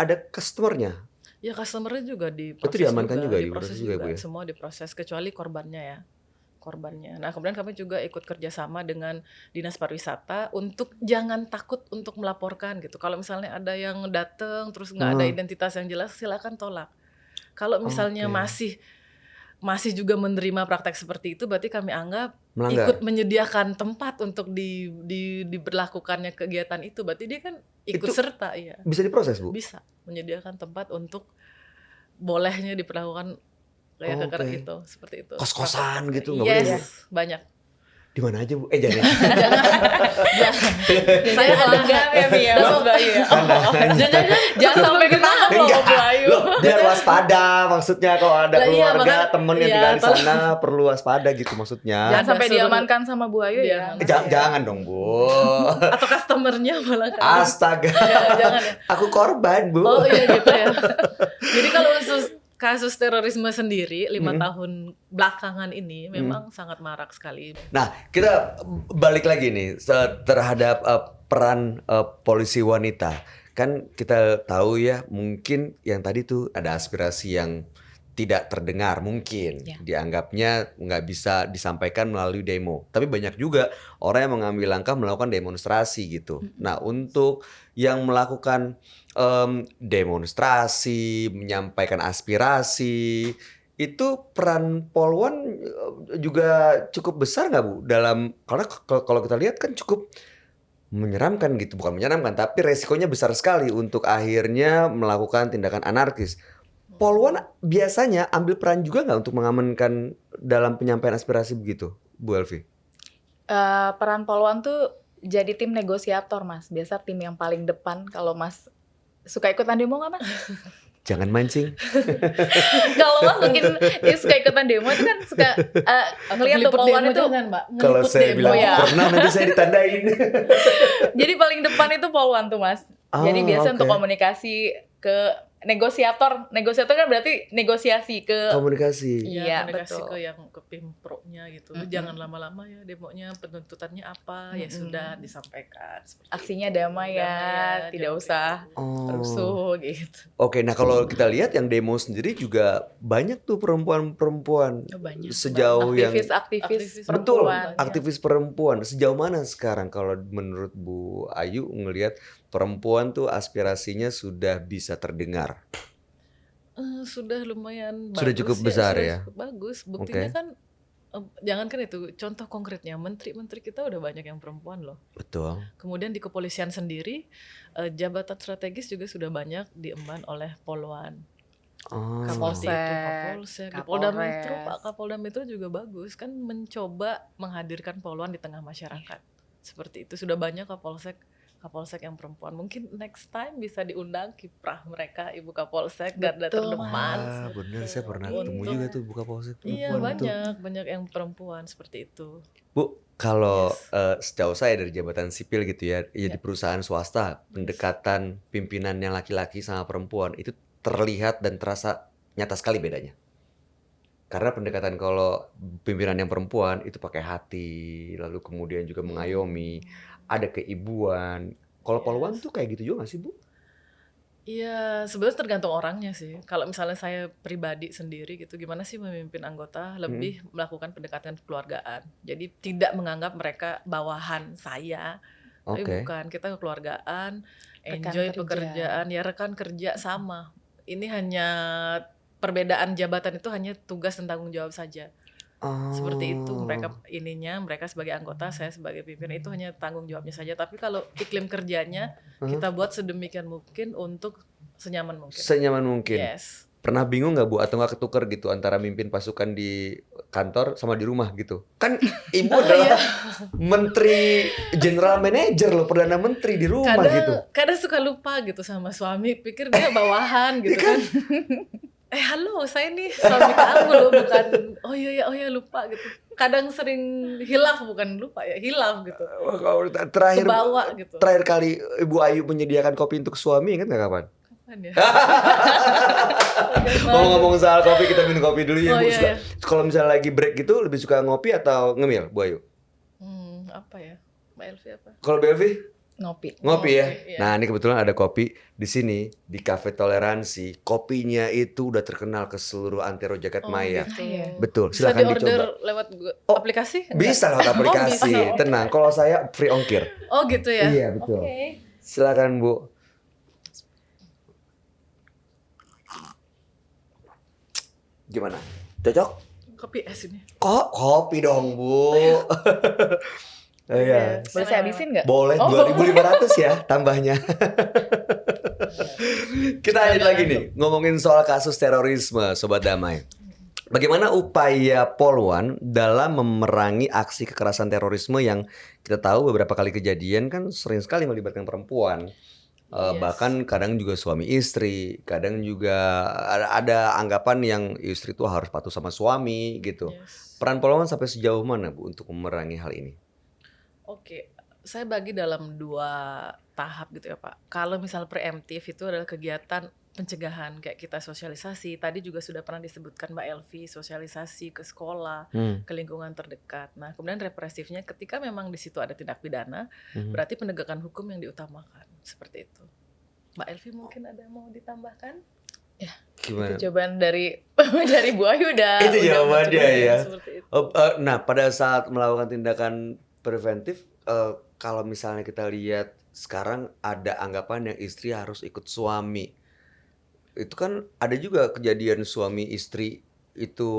[SPEAKER 1] ada customernya.
[SPEAKER 2] Ya customernya juga diproses.
[SPEAKER 1] Itu diamankan juga,
[SPEAKER 2] diproses juga
[SPEAKER 1] Bu ya?
[SPEAKER 2] Semua diproses kecuali korbannya ya. Nah kemudian kami juga ikut kerjasama dengan Dinas Pariwisata untuk jangan takut untuk melaporkan gitu. Kalau misalnya ada yang datang terus nggak ada identitas yang jelas, silakan tolak. Kalau misalnya masih masih juga menerima praktek seperti itu, berarti kami anggap
[SPEAKER 1] Melanggar.
[SPEAKER 2] ikut menyediakan tempat untuk diberlakukannya kegiatan itu, berarti dia kan ikut
[SPEAKER 1] Itu
[SPEAKER 2] serta, ya
[SPEAKER 1] bisa diproses, Bu?
[SPEAKER 2] bisa menyediakan tempat untuk bolehnya diperlakukan kayak
[SPEAKER 1] Oh,
[SPEAKER 2] kekerasan
[SPEAKER 1] oke.
[SPEAKER 2] itu, seperti itu.
[SPEAKER 1] Kos-kosan
[SPEAKER 2] Praktek.
[SPEAKER 1] gitu, nggak boleh, Bu?
[SPEAKER 2] Yes, banyak.
[SPEAKER 1] Di mana aja, Bu? Jangan.
[SPEAKER 2] Saya ada
[SPEAKER 3] ya Mi ya Mas Bayu ya. Jangan sampai ketangkep loh
[SPEAKER 1] Enggak.
[SPEAKER 3] Bu Ayu.
[SPEAKER 1] Loh, biar waspada maksudnya kalau ada
[SPEAKER 2] Lah, iya,
[SPEAKER 1] keluarga,
[SPEAKER 2] makanya-
[SPEAKER 1] temen yang
[SPEAKER 2] iya,
[SPEAKER 1] tinggal di
[SPEAKER 2] tolong.
[SPEAKER 1] sana perlu waspada gitu maksudnya.
[SPEAKER 3] Jangan
[SPEAKER 2] Ada
[SPEAKER 3] sampai
[SPEAKER 2] suruh-
[SPEAKER 3] diamankan sama Bu Ayu ya.
[SPEAKER 2] Diamankan.
[SPEAKER 1] Jangan dong, Bu.
[SPEAKER 2] Atau customernya malah kan.
[SPEAKER 1] Astaga.
[SPEAKER 2] Jangan ya.
[SPEAKER 1] Aku korban, Bu.
[SPEAKER 2] Oh iya gitu ya. Jadi kalau kasus terorisme sendiri 5 tahun belakangan ini memang sangat marak sekali.
[SPEAKER 1] Nah, kita balik lagi nih terhadap peran polisi wanita. Kan kita tahu ya, mungkin yang tadi tuh ada aspirasi yang tidak terdengar mungkin.
[SPEAKER 3] Ya.
[SPEAKER 1] Dianggapnya nggak bisa disampaikan melalui demo. Tapi banyak juga orang yang mengambil langkah melakukan demonstrasi gitu. Nah, untuk yang melakukan demonstrasi, menyampaikan aspirasi, itu peran Polwan juga cukup besar nggak, Bu? Karena kalau kita lihat kan cukup menyeramkan gitu, bukan menyeramkan, tapi resikonya besar sekali untuk akhirnya melakukan tindakan anarkis. Polwan biasanya ambil peran juga nggak untuk mengamankan dalam penyampaian aspirasi begitu, Bu Elvi?
[SPEAKER 3] Peran Polwan tuh jadi tim negosiator Mas. Biasa tim yang paling depan. Kalau Mas suka ikutan demo nggak Mas?
[SPEAKER 1] Jangan mancing.
[SPEAKER 3] Kalau Mas mungkin suka ikutan demo itu kan suka ngelihat tuh
[SPEAKER 2] Ngeliput
[SPEAKER 3] Polwan
[SPEAKER 2] demo
[SPEAKER 3] itu.
[SPEAKER 2] jangan, Mbak.
[SPEAKER 1] Kalau
[SPEAKER 2] Ngeliput
[SPEAKER 1] saya
[SPEAKER 2] demo.
[SPEAKER 1] bilang
[SPEAKER 3] ya.
[SPEAKER 1] pernah, nanti saya ditandain.
[SPEAKER 3] Jadi paling depan itu Polwan tuh Mas. Jadi
[SPEAKER 1] Oh,
[SPEAKER 3] biasa
[SPEAKER 1] oke.
[SPEAKER 3] untuk komunikasi ke negosiator. Negosiator kan berarti negosiasi ke
[SPEAKER 1] Komunikasi.
[SPEAKER 3] Iya,
[SPEAKER 2] Iya, komunikasi
[SPEAKER 3] betul.
[SPEAKER 2] ke yang ke Pemproknya gitu. Lu jangan lama-lama ya demonya, penuntutannya apa, ya sudah disampaikan seperti
[SPEAKER 3] aksinya
[SPEAKER 2] itu.
[SPEAKER 3] damai ya, tidak
[SPEAKER 2] damai.
[SPEAKER 3] usah
[SPEAKER 1] Oh.
[SPEAKER 3] rusuh gitu.
[SPEAKER 1] Oke, nah kalau kita lihat yang demo sendiri juga banyak tuh perempuan-perempuan
[SPEAKER 2] Oh, banyak.
[SPEAKER 1] sejauh yang
[SPEAKER 3] Aktivis
[SPEAKER 2] Aktivis
[SPEAKER 1] betul,
[SPEAKER 3] perempuan.
[SPEAKER 2] banyak.
[SPEAKER 1] aktivis perempuan. Sejauh mana sekarang kalau menurut Bu Ayu ngelihat perempuan tuh aspirasinya sudah bisa terdengar?
[SPEAKER 2] Sudah lumayan
[SPEAKER 1] Sudah
[SPEAKER 2] bagus
[SPEAKER 1] cukup besar
[SPEAKER 2] sudah
[SPEAKER 1] ya?
[SPEAKER 2] cukup bagus. Buktinya
[SPEAKER 1] Oke.
[SPEAKER 2] kan jangankan itu, contoh konkretnya menteri-menteri kita udah banyak yang perempuan loh.
[SPEAKER 1] Betul.
[SPEAKER 2] Kemudian di kepolisian sendiri jabatan strategis juga sudah banyak diemban oleh Polwan.
[SPEAKER 1] Oh.
[SPEAKER 2] Seperti itu,
[SPEAKER 3] Kapolsek,
[SPEAKER 2] Kapolsek, di Polda
[SPEAKER 3] Kapolres.
[SPEAKER 2] Metro, Pak Kapolda Metro juga bagus kan mencoba menghadirkan Polwan di tengah masyarakat. Seperti itu sudah banyak Kapolsek yang perempuan. Mungkin next time bisa diundang kiprah mereka Ibu Kapolsek garda
[SPEAKER 3] Betul.
[SPEAKER 2] terdepan.
[SPEAKER 1] Ah, bener, saya pernah
[SPEAKER 2] Untuk-
[SPEAKER 1] ketemu juga tuh buka polsek
[SPEAKER 2] Iya
[SPEAKER 1] perempuan tuh.
[SPEAKER 2] banyak yang perempuan seperti itu.
[SPEAKER 1] Bu, kalau
[SPEAKER 2] Yes.
[SPEAKER 1] sejauh saya dari jabatan sipil gitu ya, ya di
[SPEAKER 2] Ya.
[SPEAKER 1] perusahaan swasta, pendekatan pimpinan yang laki-laki sama perempuan itu terlihat dan terasa nyata sekali bedanya. Karena pendekatan kalau pimpinan yang perempuan itu pakai hati, lalu kemudian juga mengayomi, ada keibuan. Kalau
[SPEAKER 2] Yes.
[SPEAKER 1] Polwan tuh kayak gitu juga gak sih, Bu?
[SPEAKER 2] Iya, sebenarnya tergantung orangnya sih. Kalau misalnya saya pribadi sendiri gitu, gimana sih memimpin anggota lebih melakukan pendekatan kekeluargaan. Jadi tidak menganggap mereka bawahan saya. Tapi
[SPEAKER 1] Oke.
[SPEAKER 2] bukan, kita kekeluargaan,
[SPEAKER 3] Rekan
[SPEAKER 2] enjoy
[SPEAKER 3] kerja.
[SPEAKER 2] pekerjaan, ya rekan kerja sama. Ini hanya perbedaan jabatan itu hanya tugas dan tanggung jawab saja. Seperti itu
[SPEAKER 1] Oh.
[SPEAKER 2] mereka sebagai anggota, saya sebagai pimpinan itu hanya tanggung jawabnya saja. Tapi kalau iklim kerjanya kita buat sedemikian mungkin untuk senyaman mungkin.
[SPEAKER 1] Senyaman mungkin.
[SPEAKER 2] Yes.
[SPEAKER 1] Pernah bingung nggak, Bu, atau nggak ketuker gitu antara mimpin pasukan di kantor sama di rumah gitu? Kan Ibu adalah menteri general manager loh, perdana menteri di rumah gitu.
[SPEAKER 2] Kadang suka lupa gitu sama suami, pikir dia bawahan gitu kan. Halo, saya nih suami kamu loh, bukan. Oh iya lupa gitu. Kadang sering hilaf, bukan lupa ya, hilaf gitu.
[SPEAKER 1] Wah, kalau terakhir
[SPEAKER 2] Kebawa gitu.
[SPEAKER 1] terakhir kali Ibu Ayu menyediakan kopi untuk suami, ingat nggak kapan?
[SPEAKER 2] Kapan ya?
[SPEAKER 1] Ngomong-ngomong soal kopi, kita minum kopi dulu ya,
[SPEAKER 2] Oh,
[SPEAKER 1] Bu.
[SPEAKER 2] iya,
[SPEAKER 1] Suka- Kalau misalnya lagi break gitu, lebih suka ngopi atau ngemil, Bu Ayu?
[SPEAKER 2] Apa ya? Mbak Elvi apa?
[SPEAKER 1] Kalau Bu Elvi?
[SPEAKER 3] Ngopi.
[SPEAKER 1] Ngopi ya.
[SPEAKER 2] Ngopi, iya.
[SPEAKER 1] Nah, ini kebetulan ada kopi di sini di Cafe Toleransi. Kopinya itu udah terkenal ke seluruh antero jagat maya.
[SPEAKER 2] Gitu.
[SPEAKER 3] Iya.
[SPEAKER 1] Betul,
[SPEAKER 2] Bisa
[SPEAKER 1] silakan
[SPEAKER 2] diorder
[SPEAKER 1] dicoba.
[SPEAKER 2] lewat
[SPEAKER 1] Oh,
[SPEAKER 2] aplikasi?
[SPEAKER 1] Bisa lewat aplikasi.
[SPEAKER 2] bisa.
[SPEAKER 1] Tenang, kalau saya free ongkir.
[SPEAKER 2] Oh gitu ya?
[SPEAKER 1] Iya, betul.
[SPEAKER 2] Oke.
[SPEAKER 1] Silakan, Bu. Gimana? Cocok?
[SPEAKER 2] Kopi es ini.
[SPEAKER 1] Kok kopi dong, Bu. Iya.
[SPEAKER 3] Boleh saya habisin nggak?
[SPEAKER 1] Boleh,
[SPEAKER 3] Oh.
[SPEAKER 1] 2.500 ya tambahnya. Kita lanjut lagi nih, ngomongin soal kasus terorisme, Sobat Damai. Bagaimana upaya Polwan dalam memerangi aksi kekerasan terorisme yang kita tahu beberapa kali kejadian kan sering sekali melibatkan perempuan. Bahkan kadang juga suami istri, kadang juga ada anggapan yang istri itu harus patuh sama suami gitu.
[SPEAKER 2] Yes.
[SPEAKER 1] Peran Polwan sampai sejauh mana, Bu, untuk memerangi hal ini?
[SPEAKER 2] Oke, saya bagi dalam 2 tahap gitu ya Pak. Kalau misal preemptif itu adalah kegiatan pencegahan kayak kita sosialisasi. Tadi juga sudah pernah disebutkan Mbak Elvi, sosialisasi ke sekolah, ke lingkungan terdekat. Nah, kemudian represifnya ketika memang di situ ada tindak pidana, berarti penegakan hukum yang diutamakan. Seperti itu. Mbak Elvi mungkin ada mau ditambahkan?
[SPEAKER 1] Gimana?
[SPEAKER 3] Itu jawaban dari dari Bu Ayu udah.
[SPEAKER 1] Itu jawabannya ya.
[SPEAKER 2] Seperti itu.
[SPEAKER 1] Nah, pada saat melakukan tindakan preventif, kalau misalnya kita lihat sekarang ada anggapan yang istri harus ikut suami. Itu kan ada juga kejadian suami istri itu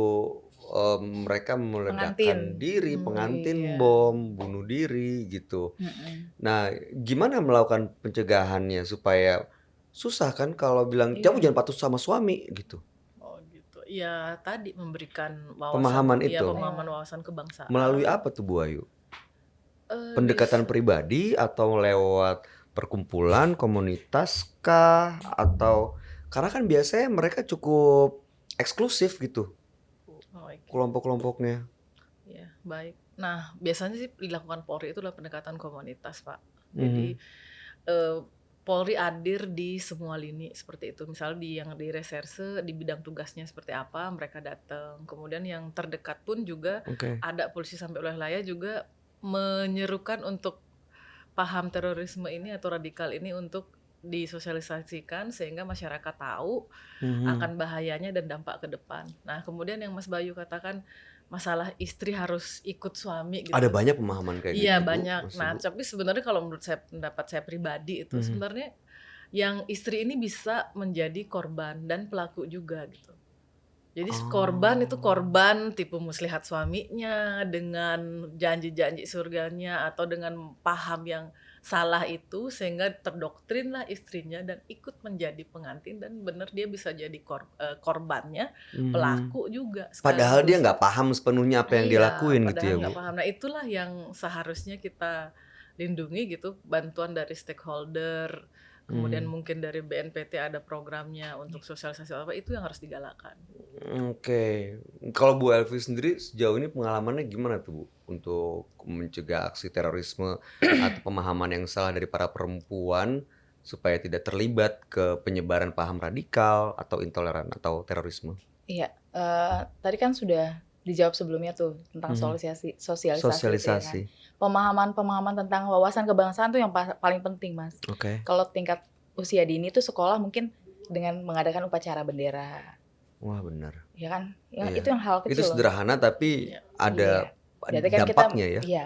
[SPEAKER 1] mereka meledakkan
[SPEAKER 3] Pengantin.
[SPEAKER 1] diri, pengantin
[SPEAKER 3] Iya.
[SPEAKER 1] bom, bunuh diri gitu. Nah, gimana melakukan pencegahannya supaya susah kan kalau bilang kamu jangan patuh sama suami gitu.
[SPEAKER 2] Oh gitu. Ya tadi memberikan
[SPEAKER 1] Pemahaman
[SPEAKER 2] wawasan,
[SPEAKER 1] itu.
[SPEAKER 2] pemahaman wawasan kebangsaan.
[SPEAKER 1] Melalui apa tuh, Bu Ayu?
[SPEAKER 2] Bisa.
[SPEAKER 1] Pendekatan pribadi atau lewat perkumpulan, komunitas kah? Atau karena kan biasanya mereka cukup eksklusif gitu
[SPEAKER 2] Oh, oke.
[SPEAKER 1] kelompok-kelompoknya.
[SPEAKER 2] Ya, baik. Nah, biasanya sih dilakukan Polri itu adalah pendekatan komunitas, Pak. Jadi Polri hadir di semua lini seperti itu. Misal yang di reserse, di bidang tugasnya seperti apa, mereka datang. Kemudian yang terdekat pun juga
[SPEAKER 1] Oke.
[SPEAKER 2] ada polisi sampai wilayah juga menyerukan untuk paham terorisme ini atau radikal ini untuk disosialisasikan sehingga masyarakat tahu akan bahayanya dan dampak ke depan. Nah, kemudian yang Mas Bayu katakan masalah istri harus ikut suami gitu.
[SPEAKER 1] Ada banyak pemahaman kayak gitu.
[SPEAKER 2] Iya
[SPEAKER 1] Bu,
[SPEAKER 2] banyak.
[SPEAKER 1] Mas
[SPEAKER 2] Nah,
[SPEAKER 1] Ibu.
[SPEAKER 2] tapi sebenarnya kalau menurut saya, pendapat saya pribadi itu sebenarnya yang istri ini bisa menjadi korban dan pelaku juga gitu. Jadi korban itu korban tipu muslihat suaminya dengan janji-janji surganya atau dengan paham yang salah itu sehingga terdoktrin lah istrinya dan ikut menjadi pengantin dan benar dia bisa jadi korbannya, pelaku juga.
[SPEAKER 1] Padahal dia
[SPEAKER 2] sekaligus.
[SPEAKER 1] nggak paham sepenuhnya apa yang dia
[SPEAKER 2] Iya,
[SPEAKER 1] lakuin gitu
[SPEAKER 2] padahal
[SPEAKER 1] ya, Bu.
[SPEAKER 2] nggak paham. Nah itulah yang seharusnya kita lindungi gitu, bantuan dari stakeholder, kemudian mungkin dari BNPT ada programnya untuk sosialisasi apa, itu yang harus digalakkan.
[SPEAKER 1] Oke. Kalau Bu Elvi sendiri sejauh ini pengalamannya gimana tuh, Bu? Untuk mencegah aksi terorisme atau pemahaman yang salah dari para perempuan supaya tidak terlibat ke penyebaran paham radikal atau intoleran atau terorisme.
[SPEAKER 3] Iya, tadi kan sudah dijawab sebelumnya tuh tentang sosialisasi gitu ya kan.
[SPEAKER 1] Sosialisasi.
[SPEAKER 3] Pemahaman tentang wawasan kebangsaan tuh yang paling penting, Mas.
[SPEAKER 1] Oke.
[SPEAKER 3] Kalau tingkat usia dini tuh sekolah mungkin dengan mengadakan upacara bendera,
[SPEAKER 1] Wah, benar.
[SPEAKER 3] ya kan?
[SPEAKER 1] Iya.
[SPEAKER 3] Itu yang hal kecil.
[SPEAKER 1] Itu sederhana tapi ada
[SPEAKER 3] Jadi kan
[SPEAKER 1] dampaknya ya.
[SPEAKER 3] Iya.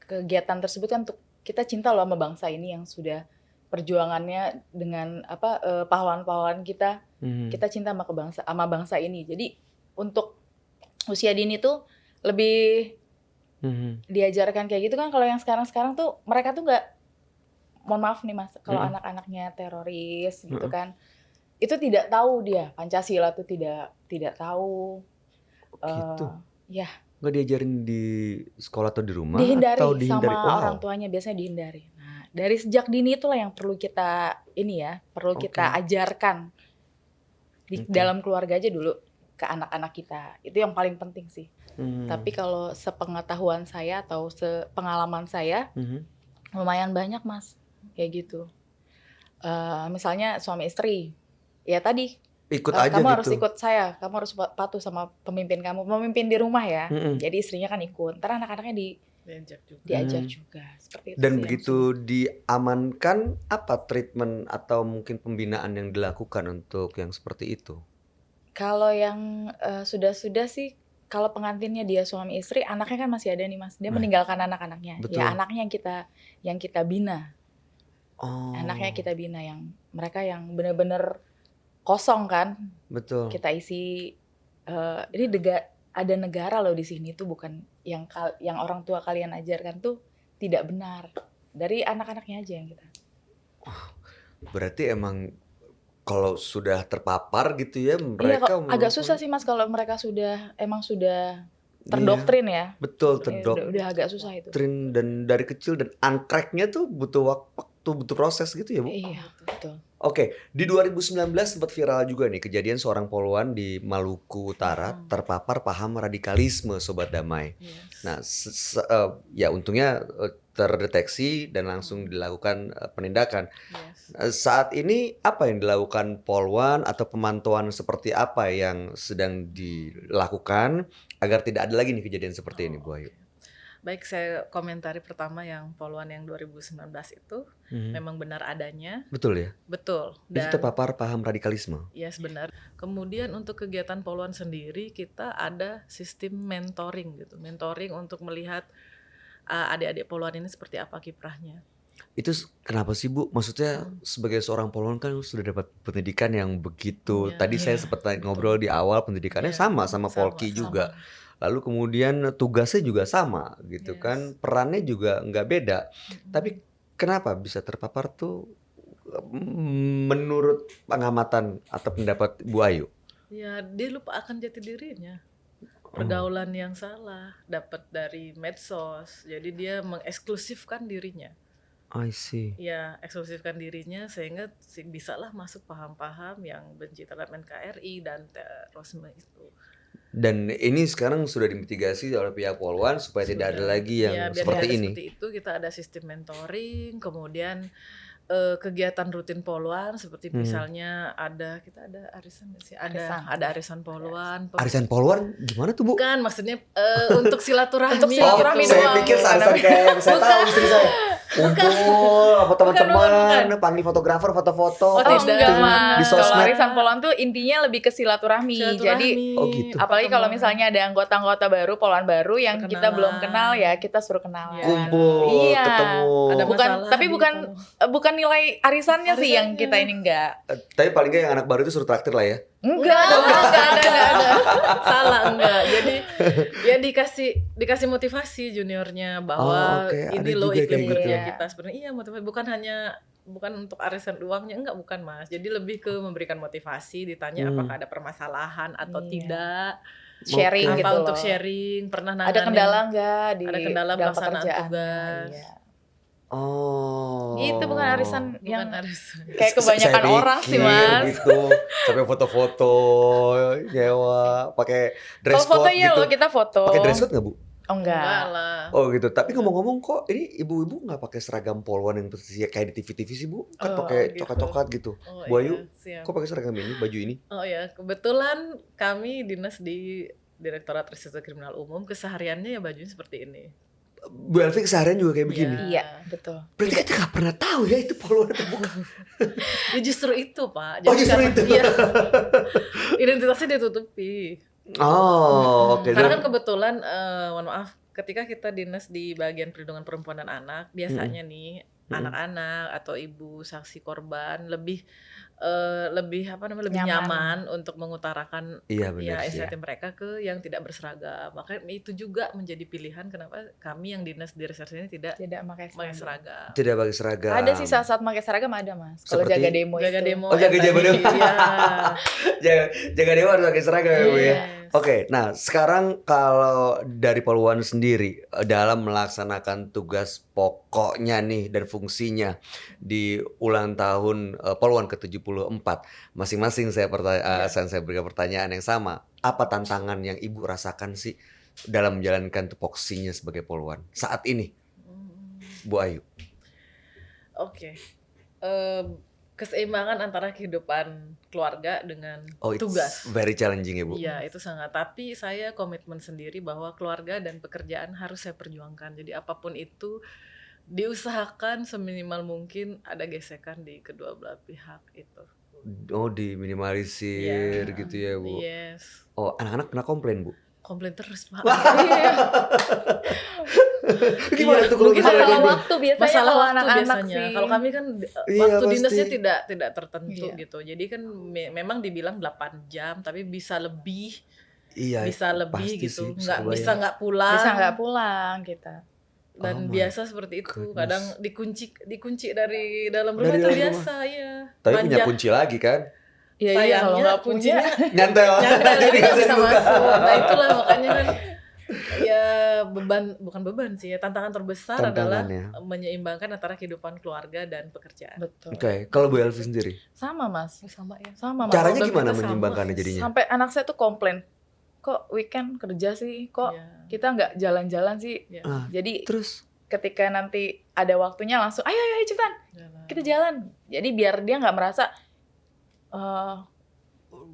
[SPEAKER 3] Kegiatan tersebut kan untuk kita cinta loh sama bangsa ini yang sudah perjuangannya dengan pahlawan-pahlawan kita. Kita cinta sama bangsa ini. Jadi untuk usia dini tuh lebih diajarkan kayak gitu kan. Kalau yang sekarang tuh mereka tuh nggak, mohon maaf nih Mas, kalau anak-anaknya teroris gitu kan, itu tidak tahu dia Pancasila tuh tidak tahu.
[SPEAKER 1] Gitu.
[SPEAKER 3] Ya.
[SPEAKER 1] Nggak diajarin di sekolah atau di rumah
[SPEAKER 3] Dihindari
[SPEAKER 1] atau dihindari?
[SPEAKER 3] sama orang tuanya, biasanya dihindari. Nah, dari sejak dini itulah yang perlu kita kita ajarkan di dalam keluarga aja dulu ke anak-anak kita. Itu yang paling penting sih. Tapi kalau sepengetahuan saya atau sepengalaman saya, lumayan banyak Mas kayak gitu. Misalnya suami istri, ya tadi
[SPEAKER 1] Ikut aja
[SPEAKER 3] kamu
[SPEAKER 1] gitu.
[SPEAKER 3] harus ikut saya, kamu harus patuh sama pemimpin kamu, memimpin di rumah ya. Jadi istrinya kan ikut, ntar anak-anaknya diajak juga. Seperti itu
[SPEAKER 1] Dan
[SPEAKER 3] sih
[SPEAKER 1] begitu diamankan, apa treatment atau mungkin pembinaan yang dilakukan untuk yang seperti itu?
[SPEAKER 3] Kalau yang sudah sih, kalau pengantinnya dia suami istri, anaknya kan masih ada nih Mas. Dia meninggalkan anak-anaknya.
[SPEAKER 1] Betul.
[SPEAKER 3] Ya anaknya yang kita bina.
[SPEAKER 1] Oh.
[SPEAKER 3] Anaknya kita bina, yang mereka yang benar-benar kosong kan.
[SPEAKER 1] Betul.
[SPEAKER 3] Kita isi ini ada negara loh di sini tuh bukan yang orang tua kalian ajarkan tuh tidak benar. Dari anak-anaknya aja yang kita.
[SPEAKER 1] Berarti emang kalau sudah terpapar gitu ya
[SPEAKER 3] Iya,
[SPEAKER 1] mereka
[SPEAKER 3] agak susah sih Mas kalau mereka sudah terdoktrin ya.
[SPEAKER 1] Betul,
[SPEAKER 3] Udah agak susah itu.
[SPEAKER 1] terdoktrin dan dari kecil dan angkreknya tuh butuh waktu, butuh proses gitu ya Bu.
[SPEAKER 3] Iya, betul.
[SPEAKER 1] Oke, di 2019 sempat viral juga nih kejadian seorang poluan di Maluku Utara terpapar paham radikalisme Sobat Damai.
[SPEAKER 2] Yes.
[SPEAKER 1] Nah, ya untungnya terdeteksi dan langsung dilakukan penindakan.
[SPEAKER 2] Yes.
[SPEAKER 1] Saat ini apa yang dilakukan Poluan atau pemantauan seperti apa yang sedang dilakukan agar tidak ada lagi nih kejadian seperti ini Bu Ayu?
[SPEAKER 2] Baik, saya komentari pertama yang poluan yang 2019 itu memang benar adanya.
[SPEAKER 1] Betul ya?
[SPEAKER 2] Betul.
[SPEAKER 1] Itu terpapar paham radikalisme.
[SPEAKER 2] Yes, benar. Kemudian untuk kegiatan poluan sendiri kita ada sistem mentoring gitu. Mentoring untuk melihat adik-adik poluan ini seperti apa kiprahnya.
[SPEAKER 1] Itu kenapa sih Bu? Maksudnya sebagai seorang poluan kan sudah dapat pendidikan yang begitu.
[SPEAKER 2] Iya,
[SPEAKER 1] Tadi saya sempat ngobrol di awal pendidikannya
[SPEAKER 2] Iya,
[SPEAKER 1] sama Polki
[SPEAKER 2] sama.
[SPEAKER 1] juga. Lalu kemudian tugasnya juga sama gitu
[SPEAKER 2] Yes.
[SPEAKER 1] kan. Perannya juga nggak beda. Tapi kenapa bisa terpapar tuh menurut pengamatan atau pendapat Bu Ayu?
[SPEAKER 2] Ya, dia lupa akan jati dirinya. Pergaulan yang salah dapat dari medsos. Jadi dia mengeksklusifkan dirinya.
[SPEAKER 1] I see.
[SPEAKER 2] Ya, eksklusifkan dirinya sehingga bisalah masuk paham-paham yang benci terhadap NKRI dan terorisme itu.
[SPEAKER 1] Dan ini sekarang sudah dimitigasi oleh pihak Poluan supaya tidak ada lagi yang
[SPEAKER 2] Ya, biar
[SPEAKER 1] seperti
[SPEAKER 2] tidak ada
[SPEAKER 1] ini.
[SPEAKER 2] seperti itu kita ada sistem mentoring, kemudian kegiatan rutin poluan seperti misalnya kita ada arisan nggak sih? Ada arisan poluan.
[SPEAKER 1] Arisan Poluan gimana tuh Bu?
[SPEAKER 2] Bukan, maksudnya untuk silaturahmi.
[SPEAKER 3] Untuk silaturahmi
[SPEAKER 2] gitu.
[SPEAKER 1] Saya
[SPEAKER 3] doang.
[SPEAKER 1] pikir arisan kayak yang saya tahu istri saya. Kumpul apa teman-teman, panggil fotografer foto-foto.
[SPEAKER 2] Oh,
[SPEAKER 3] Enggak
[SPEAKER 2] tidak.
[SPEAKER 3] Mas.
[SPEAKER 1] Di
[SPEAKER 3] Kalau
[SPEAKER 1] sosmed.
[SPEAKER 3] arisan poluan tuh intinya lebih ke silaturahmi. Jadi
[SPEAKER 1] Oh, gitu.
[SPEAKER 3] apalagi kalau misalnya ada anggota-anggota baru, poluan baru yang kita
[SPEAKER 2] Kenalan.
[SPEAKER 3] belum kenal ya, kita suruh kenalan.
[SPEAKER 1] Kumpul,
[SPEAKER 3] Iya.
[SPEAKER 1] ketemu.
[SPEAKER 2] Ada
[SPEAKER 3] Bukan,
[SPEAKER 2] masalah
[SPEAKER 3] tapi
[SPEAKER 2] di
[SPEAKER 3] bukan nilai arisannya sih yang
[SPEAKER 2] Arisannya.
[SPEAKER 3] kita ini enggak.
[SPEAKER 1] Tapi paling nggak yang anak baru itu suruh traktir lah ya.
[SPEAKER 3] Enggak.
[SPEAKER 2] ada. Salah enggak. Jadi ya dikasih motivasi juniornya bahwa
[SPEAKER 1] Oh, oke. Ada
[SPEAKER 2] ini loh
[SPEAKER 1] juga
[SPEAKER 2] iklim
[SPEAKER 1] kayak
[SPEAKER 2] kerja
[SPEAKER 3] gitu.
[SPEAKER 2] kita sebenarnya. Iya, motivasi bukan untuk arisan uangnya, enggak, bukan Mas. Jadi lebih ke memberikan motivasi, ditanya apakah ada permasalahan atau
[SPEAKER 3] Iya.
[SPEAKER 2] tidak.
[SPEAKER 3] Sharing
[SPEAKER 1] Oke.
[SPEAKER 3] gitu
[SPEAKER 2] Apa
[SPEAKER 3] loh.
[SPEAKER 2] untuk sharing, pernah
[SPEAKER 3] Ada
[SPEAKER 2] nanganin
[SPEAKER 3] kendala enggak di
[SPEAKER 2] ada kendala
[SPEAKER 3] dalam
[SPEAKER 2] pelaksanaan
[SPEAKER 3] pekerjaan?
[SPEAKER 2] tugas.
[SPEAKER 3] Iya.
[SPEAKER 1] Oh.
[SPEAKER 3] Itu bukan arisan
[SPEAKER 2] bukan
[SPEAKER 3] yang
[SPEAKER 2] arisan.
[SPEAKER 3] kayak kebanyakan
[SPEAKER 1] Saya
[SPEAKER 3] orang sih
[SPEAKER 1] pikir
[SPEAKER 3] Mas.
[SPEAKER 1] gitu. Sampai foto-foto, nyewa, pakai dress
[SPEAKER 3] Kalau
[SPEAKER 1] code
[SPEAKER 3] foto iya
[SPEAKER 1] gitu.
[SPEAKER 3] loh kita foto.
[SPEAKER 1] Pakai dress code nggak Bu?
[SPEAKER 3] Oh
[SPEAKER 2] Enggak
[SPEAKER 3] enggak.
[SPEAKER 2] lah.
[SPEAKER 1] Oh gitu. Tapi ngomong-ngomong kok ini ibu-ibu nggak pakai seragam Poluan yang seperti kayak di TV-TV sih Bu? Kan
[SPEAKER 3] Oh,
[SPEAKER 1] pakai
[SPEAKER 2] gitu.
[SPEAKER 1] coklat-coklat gitu.
[SPEAKER 2] Oh,
[SPEAKER 1] Bu Ayu,
[SPEAKER 2] siap.
[SPEAKER 1] kok pakai seragam ini, baju ini?
[SPEAKER 2] Oh ya, kebetulan kami dinas di Direktorat Reserse Kriminal Umum, kesehariannya ya bajunya seperti ini.
[SPEAKER 1] Bu Elvi keseharian juga kayak begini.
[SPEAKER 2] Iya.
[SPEAKER 3] Iya, betul.
[SPEAKER 1] Berarti kita nggak pernah tahu ya itu Poluan atau bukan?
[SPEAKER 2] Ya justru itu Pak.
[SPEAKER 1] Oh, justru itu.
[SPEAKER 2] Iya, identitasnya ditutupi.
[SPEAKER 1] Oh, oke.
[SPEAKER 2] Karena kan kebetulan, mohon maaf, ketika kita dinas di bagian perlindungan perempuan dan anak, biasanya nih anak-anak atau ibu saksi korban lebih nyaman untuk mengutarakan
[SPEAKER 1] Iya benar sih ya.
[SPEAKER 2] SHT mereka ke yang tidak berseragam. Makanya itu juga menjadi pilihan kenapa kami yang dinas di reserse ini tidak
[SPEAKER 3] Tidak pakai
[SPEAKER 2] pakai
[SPEAKER 3] seragam.
[SPEAKER 2] seragam.
[SPEAKER 1] Tidak pakai seragam.
[SPEAKER 3] Ada sih saat pakai seragam ada Mas. Kalau
[SPEAKER 1] Seperti
[SPEAKER 3] jaga demo
[SPEAKER 2] Jaga
[SPEAKER 3] itu.
[SPEAKER 2] demo.
[SPEAKER 1] Oh, jaga
[SPEAKER 2] yang
[SPEAKER 1] demo.
[SPEAKER 2] tadi, iya.
[SPEAKER 1] jaga dewa harus pakai seragam ya Bu ya.
[SPEAKER 2] Yes.
[SPEAKER 1] Oke, nah sekarang kalau dari Poluan sendiri dalam melaksanakan tugas pokoknya nih dan fungsinya di ulang tahun Poluan ke-74, masing-masing saya berikan pertanyaan yang sama. Apa tantangan yang Ibu rasakan sih dalam menjalankan tupoksinya sebagai Poluan saat ini, Bu Ayu?
[SPEAKER 2] Oke. Keseimbangan antara kehidupan keluarga dengan
[SPEAKER 1] Oh, it's
[SPEAKER 2] tugas.
[SPEAKER 1] very challenging ya Bu.
[SPEAKER 2] Iya, itu sangat. Tapi saya komitmen sendiri bahwa keluarga dan pekerjaan harus saya perjuangkan. Jadi apapun itu diusahakan seminimal mungkin ada gesekan di kedua belah pihak itu.
[SPEAKER 1] Oh, diminimalisir
[SPEAKER 2] Iya.
[SPEAKER 1] gitu ya Bu.
[SPEAKER 2] Yes.
[SPEAKER 1] Oh, anak-anak pernah komplain Bu?
[SPEAKER 2] Komplain terus Pak.
[SPEAKER 1] Gimana tuh kalau
[SPEAKER 2] mungkin
[SPEAKER 1] misalnya
[SPEAKER 3] Masalah
[SPEAKER 1] komplain?
[SPEAKER 3] waktu biasanya
[SPEAKER 2] Masalah
[SPEAKER 3] kalau
[SPEAKER 2] waktu
[SPEAKER 3] anak-anak
[SPEAKER 2] biasanya.
[SPEAKER 3] sih.
[SPEAKER 2] Kalau kami kan
[SPEAKER 1] Iya,
[SPEAKER 2] waktu
[SPEAKER 1] pasti.
[SPEAKER 2] dinasnya tidak tertentu
[SPEAKER 3] Iya.
[SPEAKER 2] gitu. Jadi kan memang dibilang 8 jam tapi bisa lebih.
[SPEAKER 1] Iya,
[SPEAKER 2] bisa lebih
[SPEAKER 1] pasti
[SPEAKER 2] gitu,
[SPEAKER 1] sih, bisa
[SPEAKER 2] bisa
[SPEAKER 1] kebayang.
[SPEAKER 2] nggak pulang.
[SPEAKER 3] Bisa nggak pulang kita.
[SPEAKER 2] Dan
[SPEAKER 1] Oh my
[SPEAKER 2] biasa seperti itu,
[SPEAKER 1] goodness.
[SPEAKER 2] kadang dikunci dari dalam rumah
[SPEAKER 1] Dari
[SPEAKER 2] itu
[SPEAKER 1] dalam
[SPEAKER 2] biasa ya.
[SPEAKER 1] Tapi punya
[SPEAKER 2] Manja.
[SPEAKER 1] kunci lagi kan?
[SPEAKER 3] Ya iya kalau
[SPEAKER 2] Sayangnya
[SPEAKER 3] nggak punya.
[SPEAKER 2] kuncinya
[SPEAKER 1] Nyantel.
[SPEAKER 2] nyantel
[SPEAKER 1] Jadi
[SPEAKER 2] jadi nggak bisa
[SPEAKER 1] dibuka.
[SPEAKER 2] masuk. Nah itulah makanya kan ya bukan beban sih ya, tantangan terbesar adalah
[SPEAKER 1] Tantangannya.
[SPEAKER 2] menyeimbangkan antara kehidupan keluarga dan pekerjaan.
[SPEAKER 3] Betul.
[SPEAKER 1] Oke, kalau Bu Elvi sendiri,
[SPEAKER 3] Sama Mas.
[SPEAKER 2] Sama ya.
[SPEAKER 3] Sama Mas.
[SPEAKER 1] caranya
[SPEAKER 2] Problem
[SPEAKER 1] gimana
[SPEAKER 2] kita sama.
[SPEAKER 1] menyeimbangkannya jadinya?
[SPEAKER 3] Sampai anak saya tuh komplain. Kok weekend kerja sih? Kok
[SPEAKER 2] Iya.
[SPEAKER 3] kita nggak jalan-jalan sih?
[SPEAKER 2] Iya.
[SPEAKER 1] Ah,
[SPEAKER 3] Jadi
[SPEAKER 1] terus
[SPEAKER 3] ketika nanti ada waktunya langsung ayo cepetan
[SPEAKER 2] Jalan.
[SPEAKER 3] kita jalan. Jadi biar dia nggak merasa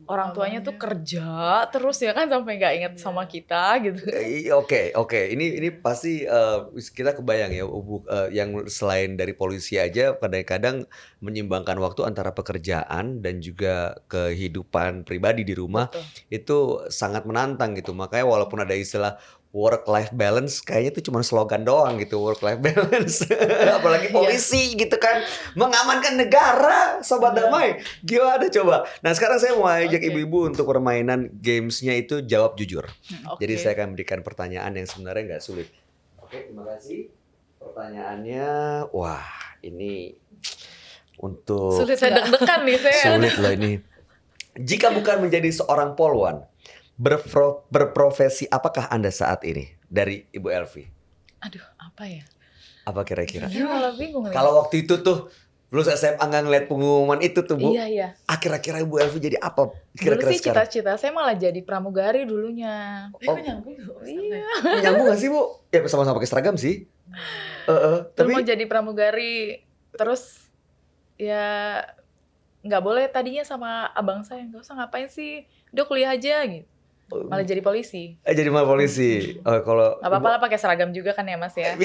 [SPEAKER 3] orang tuanya tuh
[SPEAKER 2] Mamanya.
[SPEAKER 3] kerja terus ya kan sampai nggak inget
[SPEAKER 2] Iya.
[SPEAKER 3] sama kita gitu.
[SPEAKER 1] Oke. Ini pasti kita kebayang ya, yang selain dari polisi aja kadang-kadang menyeimbangkan waktu antara pekerjaan dan juga kehidupan pribadi di rumah
[SPEAKER 3] Betul.
[SPEAKER 1] itu sangat menantang gitu. Makanya walaupun ada istilah work life balance, kayaknya itu cuma slogan doang gitu, work life balance. Apalagi polisi gitu kan, mengamankan negara, sobat damai. Gimana coba? Nah, sekarang saya mau ajak
[SPEAKER 2] Oke.
[SPEAKER 1] ibu-ibu untuk permainan gamesnya itu jawab jujur.
[SPEAKER 2] Oke.
[SPEAKER 1] Jadi saya akan berikan pertanyaan yang sebenarnya nggak sulit. Oke, terima kasih. Pertanyaannya, wah ini untuk
[SPEAKER 2] Sulit
[SPEAKER 3] Saya
[SPEAKER 2] nggak?
[SPEAKER 3] deg-degan nih saya.
[SPEAKER 1] sulit loh ini. Jika bukan menjadi seorang polwan, berprofesi apakah Anda saat ini? Dari Ibu Elvi.
[SPEAKER 3] Aduh apa ya?
[SPEAKER 1] Apa kira-kira?
[SPEAKER 3] Saya malah bingung nih.
[SPEAKER 1] Kalau waktu itu tuh lulus SMA nggak ngeliat pengumuman itu tuh Bu.
[SPEAKER 3] Iya.
[SPEAKER 1] Kira-kira Ibu Elvi jadi apa?
[SPEAKER 3] Dulu
[SPEAKER 1] Kira-kira
[SPEAKER 3] sih
[SPEAKER 1] sekarang.
[SPEAKER 3] cita-cita saya malah jadi pramugari dulunya.
[SPEAKER 1] Oh.
[SPEAKER 2] Nyambung tuh.
[SPEAKER 3] Iya.
[SPEAKER 1] Nyambung gak sih Bu? Ya sama-sama pakai seragam sih.
[SPEAKER 3] Tapi mau
[SPEAKER 1] Tapi
[SPEAKER 3] jadi pramugari terus ya nggak boleh tadinya sama abang saya nggak usah ngapain sih, udah kuliah aja gitu. Malah jadi polisi.
[SPEAKER 1] jadi malah polisi. Kalau
[SPEAKER 3] Nggak apa-apa lah pakai seragam juga kan ya Mas ya.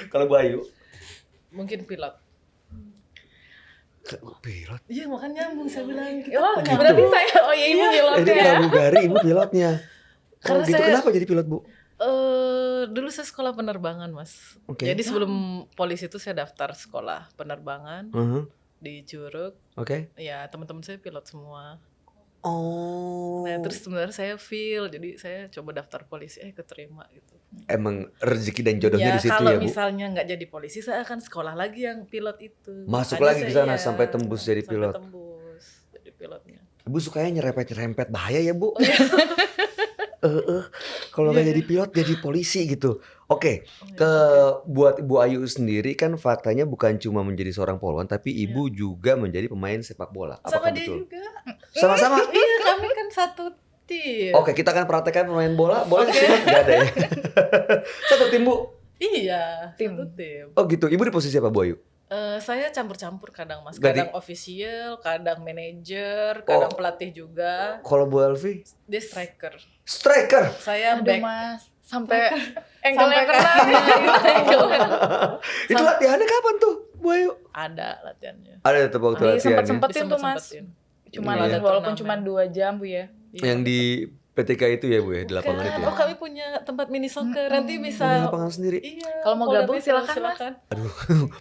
[SPEAKER 1] Kalau Bu Ayu,
[SPEAKER 2] Mungkin pilot.
[SPEAKER 1] pilot.
[SPEAKER 2] Iya makanya nyambung saya bilang kita
[SPEAKER 3] Oh,
[SPEAKER 2] punya-
[SPEAKER 3] berarti saya ibu
[SPEAKER 1] Ini
[SPEAKER 3] pilotnya ya.
[SPEAKER 1] pramugari, Ibu pilotnya. Kalau
[SPEAKER 2] Karena
[SPEAKER 1] gitu
[SPEAKER 2] saya-
[SPEAKER 1] kenapa jadi pilot Bu?
[SPEAKER 2] Dulu saya sekolah penerbangan mas.
[SPEAKER 1] Oke.
[SPEAKER 2] Jadi sebelum polisi itu saya daftar sekolah penerbangan di Curug.
[SPEAKER 1] Oke.
[SPEAKER 2] Ya teman-teman saya pilot semua.
[SPEAKER 1] Oh.
[SPEAKER 2] Nah terus sebenarnya saya feel, jadi saya coba daftar polisi, keterima gitu.
[SPEAKER 1] Emang rezeki dan jodohnya
[SPEAKER 2] Ya
[SPEAKER 1] di situ
[SPEAKER 2] kalau
[SPEAKER 1] ya Bu.
[SPEAKER 2] misalnya nggak jadi polisi, saya akan sekolah lagi yang pilot itu.
[SPEAKER 1] Masuk
[SPEAKER 2] Makanya
[SPEAKER 1] lagi ke
[SPEAKER 2] saya-
[SPEAKER 1] sana sampai tembus jadi
[SPEAKER 2] sampai
[SPEAKER 1] pilot.
[SPEAKER 2] Tembus jadi pilotnya.
[SPEAKER 1] Ibu sukanya nyerempet-nyerempet, bahaya ya Bu.
[SPEAKER 2] Oh, iya.
[SPEAKER 1] Kalau nggak
[SPEAKER 2] Iya,
[SPEAKER 1] jadi pilot jadi polisi gitu. Oke,
[SPEAKER 2] Oh, iya,
[SPEAKER 1] ke
[SPEAKER 2] oke.
[SPEAKER 1] buat Ibu Ayu sendiri kan faktanya bukan cuma menjadi seorang polwan, tapi Ibu juga menjadi pemain sepak bola.
[SPEAKER 2] Sama
[SPEAKER 1] Apakah
[SPEAKER 2] dia
[SPEAKER 1] betul?
[SPEAKER 2] juga.
[SPEAKER 1] Sama-sama.
[SPEAKER 2] Iya kami kan satu tim.
[SPEAKER 1] Oke, kita akan praktekkan pemain bola. Boleh nggak sih? Nggak ada ya. Satu tim Bu.
[SPEAKER 2] Iya,
[SPEAKER 3] Tim.
[SPEAKER 2] satu tim.
[SPEAKER 1] Oh gitu. Ibu di posisi apa Bu Ayu?
[SPEAKER 2] Saya campur-campur kadang mas,
[SPEAKER 1] Berarti-
[SPEAKER 2] kadang official, kadang manajer, kadang
[SPEAKER 1] Oh.
[SPEAKER 2] pelatih juga.
[SPEAKER 1] Kalau Bu Elvi?
[SPEAKER 2] Dia striker.
[SPEAKER 1] Striker.
[SPEAKER 2] Saya
[SPEAKER 3] Aduh
[SPEAKER 2] back.
[SPEAKER 3] Mas, sampai ankle-nya
[SPEAKER 2] Sampai
[SPEAKER 3] kena
[SPEAKER 2] kakinya
[SPEAKER 3] nih.
[SPEAKER 2] gitu, ankle-nya.
[SPEAKER 1] Itu latihannya kapan tuh Bu Ayu?
[SPEAKER 2] Ada latihannya.
[SPEAKER 1] Ada tetap waktu
[SPEAKER 3] Ini
[SPEAKER 1] latihannya.
[SPEAKER 3] sempat-sempetin tuh Mas.
[SPEAKER 2] Disempet-sempetin.
[SPEAKER 3] Cuma
[SPEAKER 1] Iya.
[SPEAKER 3] latihan walaupun
[SPEAKER 2] Turnamen.
[SPEAKER 3] cuma 2 jam Bu ya.
[SPEAKER 2] Iya.
[SPEAKER 1] Yang di PTK itu ya Bu ya, di lapangan
[SPEAKER 2] Kan,
[SPEAKER 1] itu ya.
[SPEAKER 2] oh kami punya tempat mini soccer, nanti
[SPEAKER 1] Oh, di
[SPEAKER 2] bisa.
[SPEAKER 1] lapangan sendiri.
[SPEAKER 2] Iya.
[SPEAKER 3] Kalau mau
[SPEAKER 2] Polda
[SPEAKER 3] gabung
[SPEAKER 2] Metro,
[SPEAKER 3] silakan, Mas.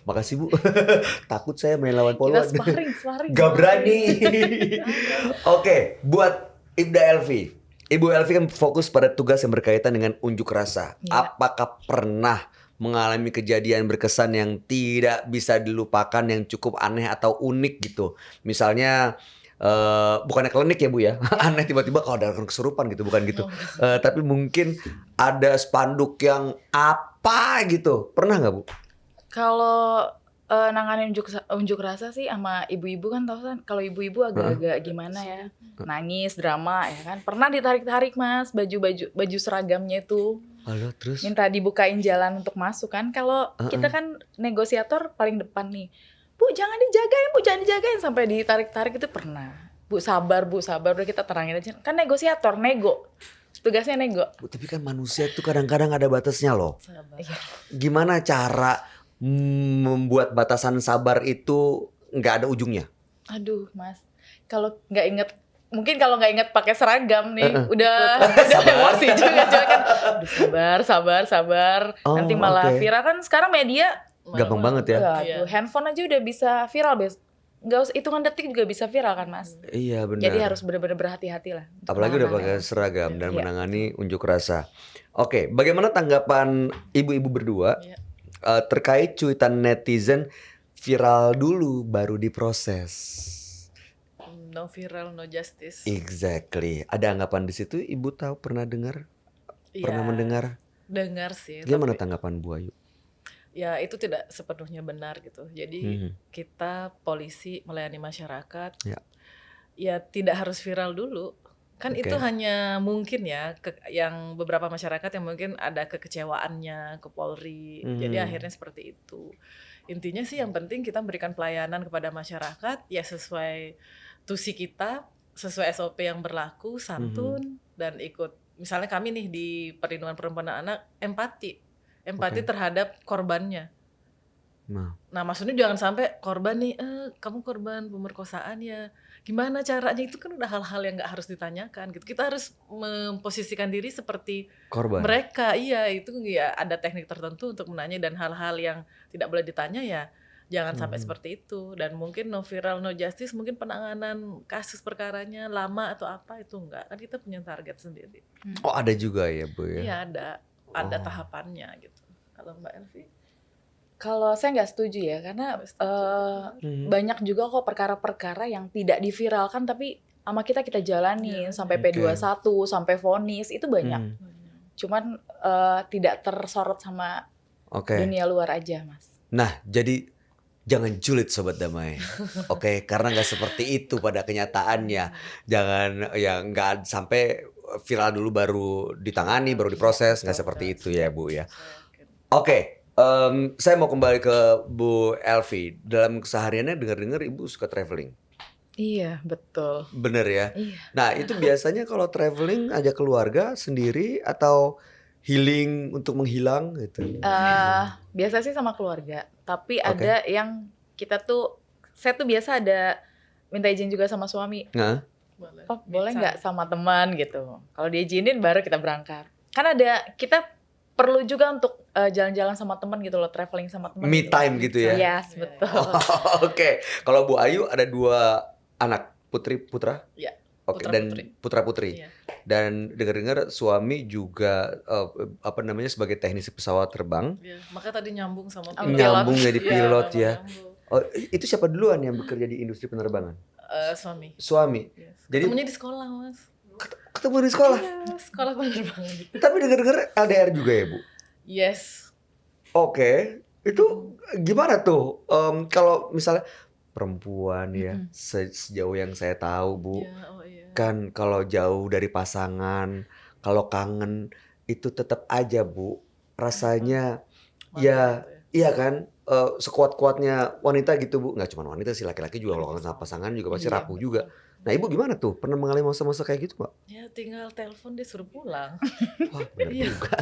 [SPEAKER 1] Makasih Bu. Takut saya main lawan
[SPEAKER 3] Kita
[SPEAKER 1] polwan.
[SPEAKER 3] sparring.
[SPEAKER 1] Gak berani. Oke, buat Ibda Elvi. Ibu Elvi kan fokus pada tugas yang berkaitan dengan unjuk rasa.
[SPEAKER 3] Iya.
[SPEAKER 1] Apakah pernah mengalami kejadian berkesan yang tidak bisa dilupakan, yang cukup aneh atau unik gitu? Misalnya bukannya klinik ya Bu ya, aneh tiba-tiba kalau ada orang kesurupan gitu, bukan gitu. Tapi mungkin ada spanduk yang apa gitu, pernah nggak Bu?
[SPEAKER 3] Kalau nanganin unjuk rasa sih sama ibu-ibu kan tahu kan kalau ibu-ibu agak-agak gimana ya, nangis drama ya kan, pernah ditarik-tarik Mas baju seragamnya itu,
[SPEAKER 1] Halo, terus?
[SPEAKER 3] minta dibukain jalan untuk masuk kan. Kalau kita kan negosiator paling depan nih, Bu jangan dijagain sampai ditarik-tarik itu pernah. Bu sabar udah kita terangin aja kan negosiator, tugasnya nego.
[SPEAKER 1] Bu, tapi kan manusia itu kadang-kadang ada batasnya loh.
[SPEAKER 2] Sabar.
[SPEAKER 1] Gimana cara membuat batasan sabar itu nggak ada ujungnya?
[SPEAKER 3] Aduh Mas, kalau nggak inget pakai seragam nih, udah emosi juga kan. Aduh, sabar.
[SPEAKER 1] Oh,
[SPEAKER 3] Nanti malah
[SPEAKER 1] oke.
[SPEAKER 3] viral kan sekarang media.
[SPEAKER 1] Gampang banget ya.
[SPEAKER 3] Aduh, handphone aja udah bisa viral nggak usah hitungan detik juga bisa viral kan Mas.
[SPEAKER 1] Iya benar.
[SPEAKER 3] Jadi harus benar-benar berhati-hati lah. untuk
[SPEAKER 1] Apalagi udah pakai
[SPEAKER 3] menangannya.
[SPEAKER 1] seragam dan
[SPEAKER 3] Iya.
[SPEAKER 1] menangani unjuk rasa. Oke, bagaimana tanggapan ibu-ibu berdua
[SPEAKER 2] Iya.
[SPEAKER 1] terkait cuitan netizen viral dulu baru diproses?
[SPEAKER 2] No viral, no justice.
[SPEAKER 1] Exactly. Ada anggapan di situ? Ibu tahu pernah dengar? Pernah
[SPEAKER 2] Iya,
[SPEAKER 1] mendengar?
[SPEAKER 2] dengar sih.
[SPEAKER 1] Gimana
[SPEAKER 2] Tapi
[SPEAKER 1] tanggapan Bu Ayu?
[SPEAKER 2] ya itu tidak sepenuhnya benar gitu. Jadi
[SPEAKER 1] Mhm.
[SPEAKER 2] kita polisi melayani masyarakat.
[SPEAKER 1] Ya.
[SPEAKER 2] Ya tidak harus viral dulu. Kan itu
[SPEAKER 1] Oke.
[SPEAKER 2] hanya mungkin ya yang beberapa masyarakat yang mungkin ada kekecewaannya ke Polri. Jadi
[SPEAKER 1] Mhm.
[SPEAKER 2] akhirnya seperti itu. Intinya sih yang penting kita memberikan pelayanan kepada masyarakat ya sesuai tusi kita, sesuai SOP yang berlaku, santun dan ikut. Misalnya kami nih di Perlindungan Perempuan dan Anak empati
[SPEAKER 1] Oke.
[SPEAKER 2] terhadap korbannya. Nah maksudnya jangan sampai korban nih, kamu korban pemerkosaan ya, gimana caranya, itu kan udah hal-hal yang nggak harus ditanyakan gitu. Kita harus memposisikan diri seperti
[SPEAKER 1] Korban.
[SPEAKER 2] mereka, iya itu ya ada teknik tertentu untuk menanya dan hal-hal yang tidak boleh ditanya ya jangan sampai seperti itu. Dan mungkin no viral no justice, mungkin penanganan kasus perkaranya lama atau apa itu enggak, kan kita punya target sendiri.
[SPEAKER 1] Oh ada juga ya Bu ya?
[SPEAKER 2] Iya ada
[SPEAKER 1] Oh.
[SPEAKER 2] tahapannya gitu. Kalau Mbak Elvi?
[SPEAKER 3] Kalau saya nggak setuju ya, karena
[SPEAKER 2] Nggak setuju.
[SPEAKER 1] Mhm.
[SPEAKER 3] banyak juga kok perkara-perkara yang tidak diviralkan tapi sama kita jalanin
[SPEAKER 2] Iya.
[SPEAKER 3] sampai
[SPEAKER 1] Oke.
[SPEAKER 3] P21 sampai vonis itu banyak.
[SPEAKER 1] Mhm.
[SPEAKER 3] Cuman tidak tersorot sama
[SPEAKER 1] Oke.
[SPEAKER 3] dunia luar aja Mas.
[SPEAKER 1] Nah, jadi jangan julid Sobat Damai. Oke, karena nggak seperti itu pada kenyataannya. Jangan ya nggak sampai viral dulu baru ditangani, baru diproses, nggak seperti itu ya Bu ya. Oke, saya mau kembali ke Bu Elvi. Dalam kesehariannya dengar-dengar Ibu suka traveling.
[SPEAKER 3] Iya betul.
[SPEAKER 1] Bener ya?
[SPEAKER 3] Iya.
[SPEAKER 1] Nah, itu biasanya kalau traveling ajak keluarga sendiri atau healing untuk menghilang gitu?
[SPEAKER 3] Biasa sih sama keluarga, tapi
[SPEAKER 1] Oke.
[SPEAKER 3] ada yang saya tuh biasa ada minta izin juga sama suami.
[SPEAKER 1] Nah,
[SPEAKER 3] Oh boleh nggak sama teman gitu. Kalau diizinin baru kita berangkat. Kan kita perlu juga untuk jalan-jalan sama teman gitu loh, traveling sama teman.
[SPEAKER 1] me time gitu ya?
[SPEAKER 3] Yes
[SPEAKER 2] Iya,
[SPEAKER 3] betul.
[SPEAKER 1] Oke, kalau Bu Ayu ada 2 anak, putra?
[SPEAKER 2] Iya,
[SPEAKER 1] Oke,
[SPEAKER 2] putra
[SPEAKER 1] dan
[SPEAKER 2] putri.
[SPEAKER 1] putra-putri.
[SPEAKER 2] Iya.
[SPEAKER 1] Dan dengar-dengar suami juga sebagai teknisi pesawat terbang.
[SPEAKER 2] Iya, makanya tadi nyambung sama
[SPEAKER 3] Pilot.
[SPEAKER 1] Nyambung jadi
[SPEAKER 2] Iya,
[SPEAKER 1] pilot
[SPEAKER 2] memang
[SPEAKER 1] ya.
[SPEAKER 2] nyambung.
[SPEAKER 1] Oh, itu siapa duluan yang bekerja di industri penerbangan?
[SPEAKER 2] Suami.
[SPEAKER 1] Suami.
[SPEAKER 2] Yes.
[SPEAKER 1] Jadi-
[SPEAKER 2] Ketemunya di sekolah Mas.
[SPEAKER 1] Ketemu di sekolah.
[SPEAKER 2] Iya, sekolah penerbangan gitu.
[SPEAKER 1] Tapi dengar-dengar LDR juga ya, Bu?
[SPEAKER 2] Yes.
[SPEAKER 1] Oke. Itu gimana tuh? Kalau misalnya perempuan ya, sejauh yang saya tahu, Bu,
[SPEAKER 2] Iya, oh iya.
[SPEAKER 1] kan kalau jauh dari pasangan, kalau kangen itu tetap aja, Bu, rasanya
[SPEAKER 2] Malu
[SPEAKER 1] ya,
[SPEAKER 2] gitu
[SPEAKER 1] iya kan, sekuat-kuatnya wanita gitu, Bu. Nggak cuma wanita sih, laki-laki juga kalau kangen sama pasangan juga pasti
[SPEAKER 2] Iya,
[SPEAKER 1] rapuh
[SPEAKER 2] betul.
[SPEAKER 1] juga. Nah, Ibu gimana tuh? Pernah mengalami masa-masa kayak gitu, Mbak?
[SPEAKER 2] Ya tinggal telepon dia suruh pulang.
[SPEAKER 1] Wah, benar
[SPEAKER 2] Iya.
[SPEAKER 1] juga.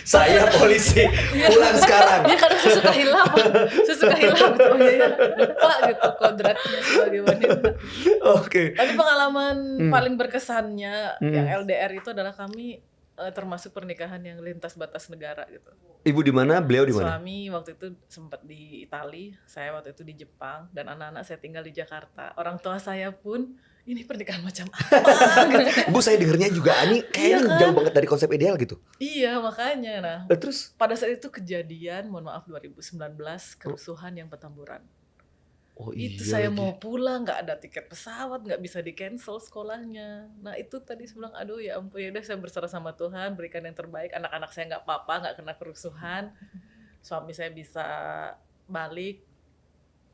[SPEAKER 1] Saya polisi, pulang sekarang.
[SPEAKER 2] Iya kadang saya suka hilang gitu. Oh iya, lupa gitu kodratnya sebagai wanita.
[SPEAKER 1] Oke.
[SPEAKER 2] Tapi pengalaman
[SPEAKER 1] Hmm.
[SPEAKER 2] paling berkesannya yang
[SPEAKER 1] Hmm.
[SPEAKER 2] LDR itu adalah kami termasuk pernikahan yang lintas batas negara gitu.
[SPEAKER 1] Ibu di mana? Beliau di mana?
[SPEAKER 2] Suami waktu itu sempat di Italia, saya waktu itu di Jepang, dan anak-anak saya tinggal di Jakarta. Orang tua saya pun ini pernikahan macam apa?
[SPEAKER 1] Bu, saya dengernya juga ini kayaknya
[SPEAKER 2] Iya kan?
[SPEAKER 1] jauh banget dari konsep ideal gitu.
[SPEAKER 2] Iya makanya. Nah
[SPEAKER 1] Terus,
[SPEAKER 2] pada saat itu kejadian, mohon maaf 2019 kerusuhan yang Petamburan.
[SPEAKER 1] oh
[SPEAKER 2] Itu
[SPEAKER 1] iya
[SPEAKER 2] saya
[SPEAKER 1] lagi.
[SPEAKER 2] mau pulang nggak ada tiket pesawat, nggak bisa di cancel sekolahnya. Nah itu tadi saya bilang aduh ya ampun, ya udah saya berserah sama Tuhan, berikan yang terbaik. Anak-anak saya nggak apa-apa, nggak kena kerusuhan. Suami saya bisa balik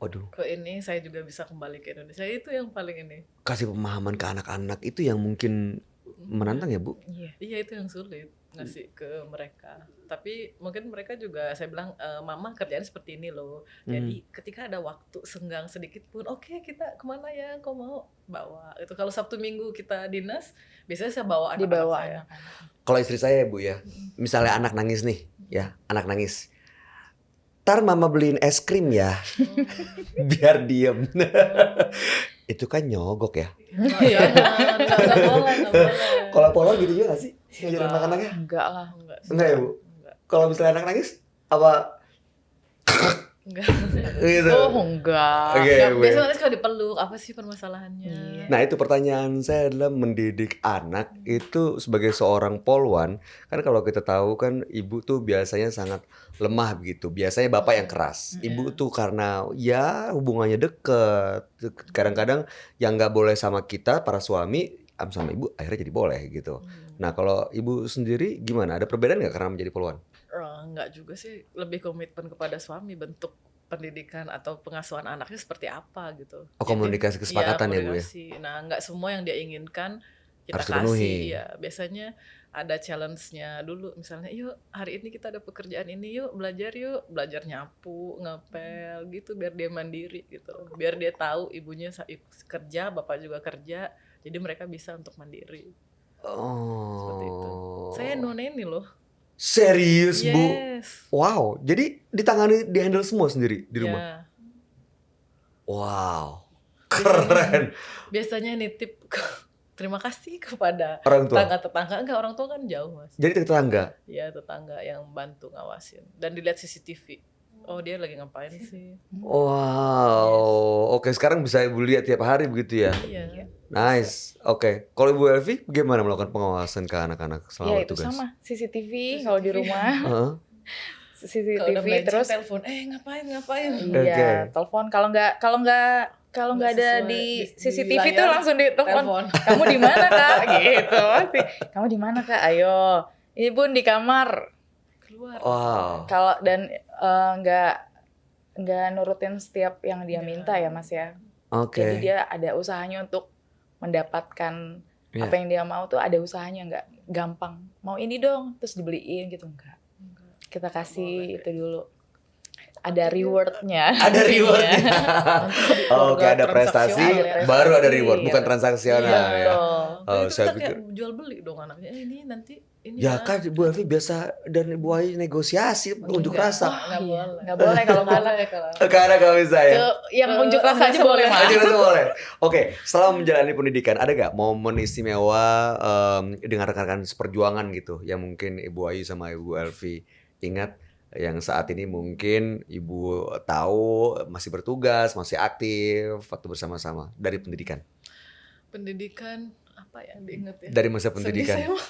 [SPEAKER 1] Waduh,
[SPEAKER 2] ke ini, saya juga bisa kembali ke Indonesia. Itu yang paling ini.
[SPEAKER 1] kasih pemahaman ke anak-anak itu yang mungkin menantang ya, Bu?
[SPEAKER 3] Iya.
[SPEAKER 2] Iya itu yang sulit ngasih ke mereka. Tapi mungkin mereka juga saya bilang mama kerjaan seperti ini loh. Jadi ketika ada waktu senggang sedikit pun, oke kita kemana ya? Kau mau bawa? Itu kalau Sabtu Minggu kita dinas, biasanya saya bawa anak-anak
[SPEAKER 3] Dibawa
[SPEAKER 2] saya.
[SPEAKER 3] anak-anak.
[SPEAKER 1] Kalau istri saya ya, Bu ya, misalnya anak nangis nih, ya, anak nangis. Ntar mama beliin es krim ya, biar diem. Itu kan nyogok ya.
[SPEAKER 2] Iya, nggak boleh, nggak boleh.
[SPEAKER 1] Kalau pola gitu juga gak sih? Ngajarin
[SPEAKER 2] Enggak.
[SPEAKER 1] anak-anaknya?
[SPEAKER 3] Enggak lah.
[SPEAKER 2] Enggak,
[SPEAKER 1] Enggak ya, Bu?
[SPEAKER 2] enggak.
[SPEAKER 1] Kalau misalnya anak nangis, apa?
[SPEAKER 2] Enggak.
[SPEAKER 1] Gitu.
[SPEAKER 3] Oh enggak.
[SPEAKER 1] Oke,
[SPEAKER 2] Enggak,
[SPEAKER 1] gue.
[SPEAKER 2] biasanya nanti kalau dipeluk, apa sih permasalahannya?
[SPEAKER 3] Iya.
[SPEAKER 1] Nah itu pertanyaan saya adalah mendidik anak itu sebagai seorang polwan. Kan kalau kita tahu kan ibu tuh biasanya sangat lemah begitu. Biasanya bapak yang keras. Ibu
[SPEAKER 2] Iya.
[SPEAKER 1] tuh karena ya hubungannya deket. Kadang-kadang yang nggak boleh sama kita para suami sama ibu akhirnya jadi boleh gitu. Nah kalau ibu sendiri gimana? Ada perbedaan nggak karena menjadi polwan?
[SPEAKER 2] Enggak juga sih, lebih komitmen kepada suami, bentuk pendidikan atau pengasuhan anaknya seperti apa gitu.
[SPEAKER 1] Oh, komunikasi kesepakatan ya, Bu, ya?
[SPEAKER 2] komunikasi. Nah, nggak semua yang dia inginkan kita
[SPEAKER 1] Harus dipenuhi.
[SPEAKER 2] kasih. Ya, biasanya ada challenge-nya dulu. Misalnya, yuk hari ini kita ada pekerjaan ini, yuk. Belajar nyapu, ngepel gitu, biar dia mandiri gitu. Biar dia tahu ibunya kerja, bapak juga kerja, jadi mereka bisa untuk mandiri. Seperti itu. Saya noneni loh.
[SPEAKER 1] Serius, Bu?
[SPEAKER 2] Yes.
[SPEAKER 1] Wow, jadi di handle semua sendiri di rumah?
[SPEAKER 2] Ya.
[SPEAKER 1] Wow, keren.
[SPEAKER 2] Biasanya nitip terima kasih kepada
[SPEAKER 1] Orang tua?
[SPEAKER 2] tetangga. Enggak, orang tua kan jauh, Mas.
[SPEAKER 1] Jadi tetangga?
[SPEAKER 2] Ya, tetangga yang bantu ngawasin. Dan dilihat CCTV. Oh, dia lagi ngapain sih?
[SPEAKER 1] Wow, oke sekarang bisa Ibu lihat tiap hari begitu ya?
[SPEAKER 2] Iya.
[SPEAKER 1] Nice, oke. Kalau Ibu Elvi bagaimana melakukan pengawasan ke anak-anak
[SPEAKER 3] Ya
[SPEAKER 1] selama
[SPEAKER 3] itu
[SPEAKER 1] bertugas?
[SPEAKER 3] sama CCTV kalau di rumah.
[SPEAKER 1] Heeh.
[SPEAKER 2] Kalau udah
[SPEAKER 3] CCTV
[SPEAKER 2] melenceng,
[SPEAKER 3] terus
[SPEAKER 2] telepon, ngapain?
[SPEAKER 3] iya, telepon kalau nggak ada
[SPEAKER 2] sesuai
[SPEAKER 3] di
[SPEAKER 2] di
[SPEAKER 3] CCTV
[SPEAKER 2] layar,
[SPEAKER 3] tuh langsung ditelepon.
[SPEAKER 2] telepon.
[SPEAKER 3] Kamu di mana, Kak? Gitu pasti. Kamu di mana, Kak? Ayo. Ini Bun di kamar.
[SPEAKER 2] Keluar.
[SPEAKER 1] Wow,
[SPEAKER 3] Kalau dan nggak nurutin setiap yang dia minta ya, Mas ya.
[SPEAKER 1] oke.
[SPEAKER 3] Jadi dia ada usahanya untuk mendapatkan
[SPEAKER 1] Iya.
[SPEAKER 3] apa yang dia mau tuh ada usahanya, nggak gampang. Mau ini dong, terus dibeliin gitu enggak. Kita kasih itu dulu. Ada rewardnya.
[SPEAKER 1] Ada rewardnya. Oke, ada prestasi,
[SPEAKER 2] transaksional.
[SPEAKER 1] baru ada reward,
[SPEAKER 3] Iya.
[SPEAKER 1] bukan transaksional
[SPEAKER 2] Iya,
[SPEAKER 1] ya.
[SPEAKER 3] Betul.
[SPEAKER 2] Itu
[SPEAKER 1] saya
[SPEAKER 2] kita kayak
[SPEAKER 1] pikir-
[SPEAKER 2] jual beli dong anaknya. Ini nanti ini
[SPEAKER 1] Ya kan Ibu Elvi biasa dan Ibu Ayu negosiasi, unjuk
[SPEAKER 2] Enggak.
[SPEAKER 1] rasa.
[SPEAKER 2] Nggak
[SPEAKER 3] Iya,
[SPEAKER 2] boleh.
[SPEAKER 3] nggak boleh kalau nggak
[SPEAKER 2] Boleh kalau
[SPEAKER 1] Karena gak bisa ya.
[SPEAKER 3] yang unjuk rasa aja boleh, Mas.
[SPEAKER 1] Aja itu boleh. Oke, setelah menjalani pendidikan, ada gak momen istimewa dengan rekan-rekan seperjuangan gitu, yang mungkin Ibu Ayu sama Ibu Elvi ingat, yang saat ini mungkin Ibu tahu masih bertugas, masih aktif waktu bersama-sama dari pendidikan,
[SPEAKER 2] Pendidikan apa ya diinget ya?
[SPEAKER 1] dari masa
[SPEAKER 2] Sedih
[SPEAKER 1] pendidikan.
[SPEAKER 2] saya mah.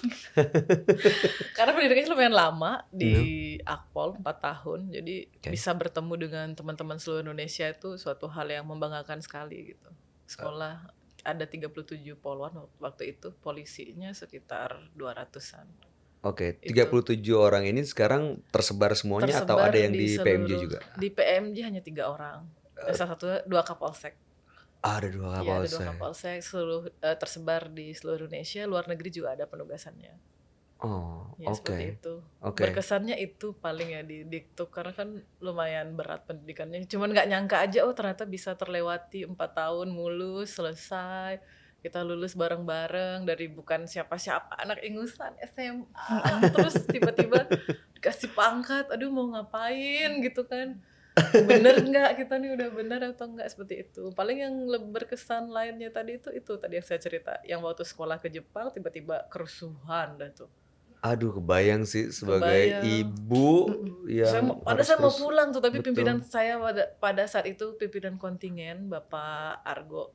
[SPEAKER 2] Karena pendidikannya lumayan lama di Akpol 4 tahun. Jadi
[SPEAKER 1] Oke.
[SPEAKER 2] bisa bertemu dengan teman-teman seluruh Indonesia itu suatu hal yang membanggakan sekali gitu. Sekolah ada 37 polwan waktu itu, polisinya sekitar 200-an.
[SPEAKER 1] Oke,
[SPEAKER 2] Itu.
[SPEAKER 1] 37 orang ini sekarang tersebar semuanya atau ada yang di PMJ juga?
[SPEAKER 2] Di PMJ hanya 3 orang. Salah satu 2 kapolsek.
[SPEAKER 1] Ada 2
[SPEAKER 2] Iya, ada 2
[SPEAKER 1] kapolsek.
[SPEAKER 2] kapolsek tersebar di seluruh Indonesia, luar negeri juga ada penugasannya.
[SPEAKER 1] Oh,
[SPEAKER 2] Ya,
[SPEAKER 1] oke.
[SPEAKER 2] seperti itu.
[SPEAKER 1] Oke.
[SPEAKER 2] Berkesannya itu paling ya di Diktuk karena kan lumayan berat pendidikannya. Cuman nggak nyangka aja ternyata bisa terlewati 4 tahun mulus selesai. Kita lulus bareng-bareng dari bukan siapa-siapa anak ingusan SMA terus tiba-tiba dikasih pangkat. Aduh mau ngapain gitu kan. Bener nggak kita nih udah bener atau nggak seperti itu. Paling yang berkesan lainnya tadi itu tadi yang saya cerita. Yang waktu sekolah ke Jepang tiba-tiba kerusuhan dah tuh.
[SPEAKER 1] Aduh, kebayang sih sebagai
[SPEAKER 2] Kebayang.
[SPEAKER 1] ibu yang
[SPEAKER 2] Saya mau
[SPEAKER 1] harus
[SPEAKER 2] pulang tuh, tapi
[SPEAKER 1] betul.
[SPEAKER 2] pimpinan saya pada saat itu pimpinan kontingen Bapak Argo,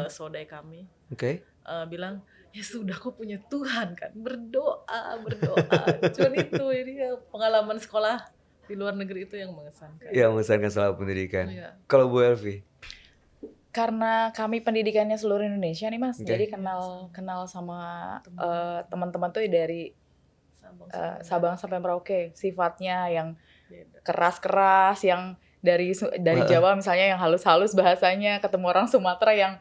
[SPEAKER 2] saudara kami,
[SPEAKER 1] Oke.
[SPEAKER 2] bilang ya sudah kau punya Tuhan kan, berdoa. Cuman itu ini ya, pengalaman sekolah di luar negeri itu yang mengesankan.
[SPEAKER 1] Yang mengesankan soal pendidikan.
[SPEAKER 2] Iya.
[SPEAKER 1] Kalau Bu Elvi?
[SPEAKER 3] Karena kami pendidikannya seluruh Indonesia nih, Mas.
[SPEAKER 1] Oke.
[SPEAKER 3] Jadi kenal sama teman-teman tuh dari Sabang sampai Merauke. Sifatnya yang
[SPEAKER 2] Beda.
[SPEAKER 3] keras-keras, yang dari Jawa misalnya yang halus-halus bahasanya, ketemu orang Sumatera yang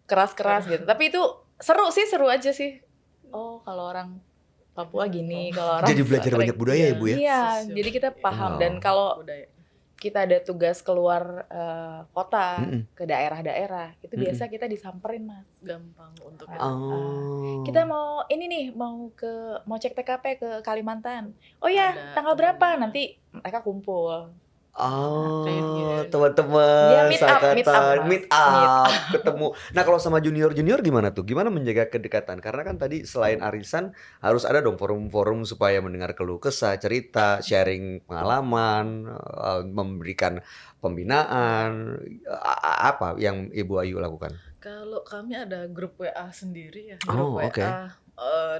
[SPEAKER 3] keras-keras gitu. Tapi itu seru aja sih. Oh, kalau orang Papua gini, kalau orang
[SPEAKER 1] Jadi belajar
[SPEAKER 3] Trek-
[SPEAKER 1] banyak budaya ya Bu ya?
[SPEAKER 3] Iya,
[SPEAKER 2] Sosial.
[SPEAKER 3] jadi kita paham.
[SPEAKER 1] Wow.
[SPEAKER 3] Dan kalau
[SPEAKER 2] Budaya.
[SPEAKER 3] kita ada tugas keluar kota,
[SPEAKER 1] Mm-mm.
[SPEAKER 3] ke daerah-daerah, itu biasa kita disamperin, Mas.
[SPEAKER 2] Gampang untuk
[SPEAKER 1] Oh.
[SPEAKER 3] Kita mau ini nih, mau cek TKP ke Kalimantan. Oh ya,
[SPEAKER 2] Ada
[SPEAKER 3] tanggal berapa?
[SPEAKER 2] temennya.
[SPEAKER 3] Nanti mereka kumpul.
[SPEAKER 1] Oh,
[SPEAKER 2] Reunion.
[SPEAKER 1] teman-teman
[SPEAKER 3] Ya, meet up,
[SPEAKER 1] seangkatan,
[SPEAKER 3] Mas.
[SPEAKER 1] meet up, ketemu. Nah, kalau sama junior-junior gimana tuh? Gimana menjaga kedekatan? Karena kan tadi selain arisan harus ada dong forum-forum supaya mendengar keluh kesah, cerita, sharing pengalaman, memberikan pembinaan. Apa yang Ibu Ayu lakukan?
[SPEAKER 2] Kalau kami ada grup WA sendiri ya,
[SPEAKER 1] Oh,
[SPEAKER 2] grup
[SPEAKER 1] oke.
[SPEAKER 2] WA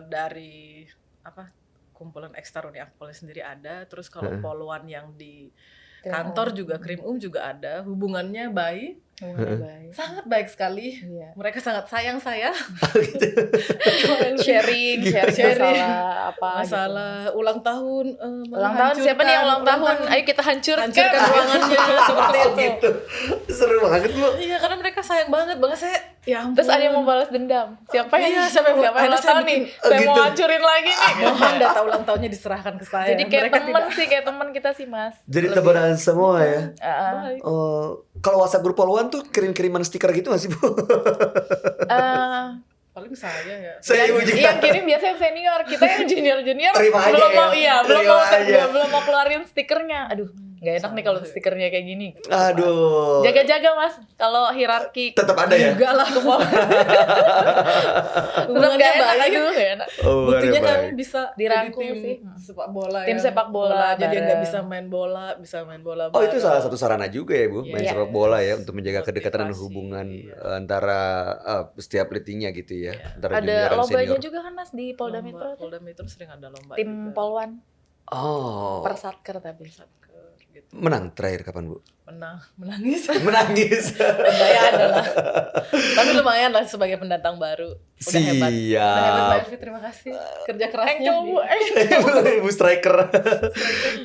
[SPEAKER 2] dari apa kumpulan Ekstaruni Akpol sendiri ada. Terus kalau
[SPEAKER 1] Heeh.
[SPEAKER 2] poluan yang di
[SPEAKER 3] Krim
[SPEAKER 2] kantor
[SPEAKER 3] Um.
[SPEAKER 2] juga Krim juga ada. Hubungannya baik,
[SPEAKER 3] Hubungannya baik.
[SPEAKER 2] sangat baik sekali.
[SPEAKER 3] Iya.
[SPEAKER 2] Mereka sangat sayang saya.
[SPEAKER 3] sharing
[SPEAKER 2] Sharing.
[SPEAKER 3] masalah apa
[SPEAKER 2] Masalah ulang tahun,
[SPEAKER 3] gitu. Ulang tahun siapa nih yang ulang tahun? Ayo kita hancurkan
[SPEAKER 2] ruangannya seperti
[SPEAKER 1] Oh,
[SPEAKER 2] itu.
[SPEAKER 1] gitu. Seru banget, Bu.
[SPEAKER 2] Iya, karena mereka sayang banget saya. Ya ampun.
[SPEAKER 3] Terus ada yang mau balas dendam. Siapa yang
[SPEAKER 2] Iya, siapa yang
[SPEAKER 3] ulang
[SPEAKER 2] saya
[SPEAKER 3] tahun nih?
[SPEAKER 2] bikin-
[SPEAKER 3] Saya mau
[SPEAKER 1] gitu.
[SPEAKER 3] hancurin lagi nih.
[SPEAKER 2] Mohon data ulang tahunnya diserahkan ke saya.
[SPEAKER 3] Jadi kayak
[SPEAKER 2] Mereka
[SPEAKER 3] teman
[SPEAKER 2] tidak-
[SPEAKER 3] sih, kayak teman kita sih, Mas.
[SPEAKER 1] Jadi tebaran semua ya.
[SPEAKER 2] Baik.
[SPEAKER 1] Kalau WhatsApp grup poluan tuh kirim-kiriman stiker gitu gak sih, Bu?
[SPEAKER 2] Paling saya ya.
[SPEAKER 1] Saya Ibu juga.
[SPEAKER 3] Yang kirim biasanya senior, kita yang junior
[SPEAKER 1] Terima aja
[SPEAKER 3] belum
[SPEAKER 1] ya.
[SPEAKER 3] mau
[SPEAKER 1] Terima aja.
[SPEAKER 3] belum mau keluarin stikernya. Aduh, nggak enak nih kalau stikernya kayak gini.
[SPEAKER 1] Aduh.
[SPEAKER 3] Jaga-jaga, Mas. Kalau hierarki
[SPEAKER 1] Tetap ada ya?
[SPEAKER 2] Enggak lah,
[SPEAKER 3] tetap
[SPEAKER 2] hubungannya
[SPEAKER 3] nggak enak.
[SPEAKER 2] baik.
[SPEAKER 3] Aduh, nggak enak.
[SPEAKER 1] Oh,
[SPEAKER 2] Buktinya
[SPEAKER 1] baik.
[SPEAKER 2] kami bisa
[SPEAKER 3] Dirangkul
[SPEAKER 2] jadi tim
[SPEAKER 3] sih.
[SPEAKER 2] sepak bola
[SPEAKER 3] Tim
[SPEAKER 2] ya.
[SPEAKER 3] sepak bola
[SPEAKER 2] Jadi
[SPEAKER 3] bareng.
[SPEAKER 2] nggak bisa main bola, bisa main bola
[SPEAKER 1] Oh, itu
[SPEAKER 2] bareng.
[SPEAKER 1] salah satu sarana juga ya, Bu, main
[SPEAKER 2] Iya.
[SPEAKER 1] sepak bola ya untuk menjaga kedekatan dan
[SPEAKER 2] Motivasi,
[SPEAKER 1] hubungan
[SPEAKER 2] iya.
[SPEAKER 1] Antara setiap litinya gitu ya,
[SPEAKER 2] Iya.
[SPEAKER 1] antara
[SPEAKER 3] Ada
[SPEAKER 1] junior dan
[SPEAKER 3] lombanya
[SPEAKER 1] senior.
[SPEAKER 3] juga kan, Mas, di Polda
[SPEAKER 2] Lomba-
[SPEAKER 3] Metro tuh.
[SPEAKER 2] Polda Metro sering ada lomba
[SPEAKER 3] Tim
[SPEAKER 2] juga.
[SPEAKER 3] Polwan
[SPEAKER 1] Oh,
[SPEAKER 3] per Satker tapi.
[SPEAKER 2] Satker gitu.
[SPEAKER 1] menang terakhir kapan, Bu?
[SPEAKER 2] Menangis.
[SPEAKER 1] Menangis.
[SPEAKER 2] Ya ada lah. Tapi lumayan lah sebagai pendatang baru. Udah hebat. Udah hebat Mbak
[SPEAKER 1] Siap.
[SPEAKER 2] Elvi, terima kasih. Kerja kerasnya.
[SPEAKER 3] Engkel, Bu.
[SPEAKER 1] Ibu striker.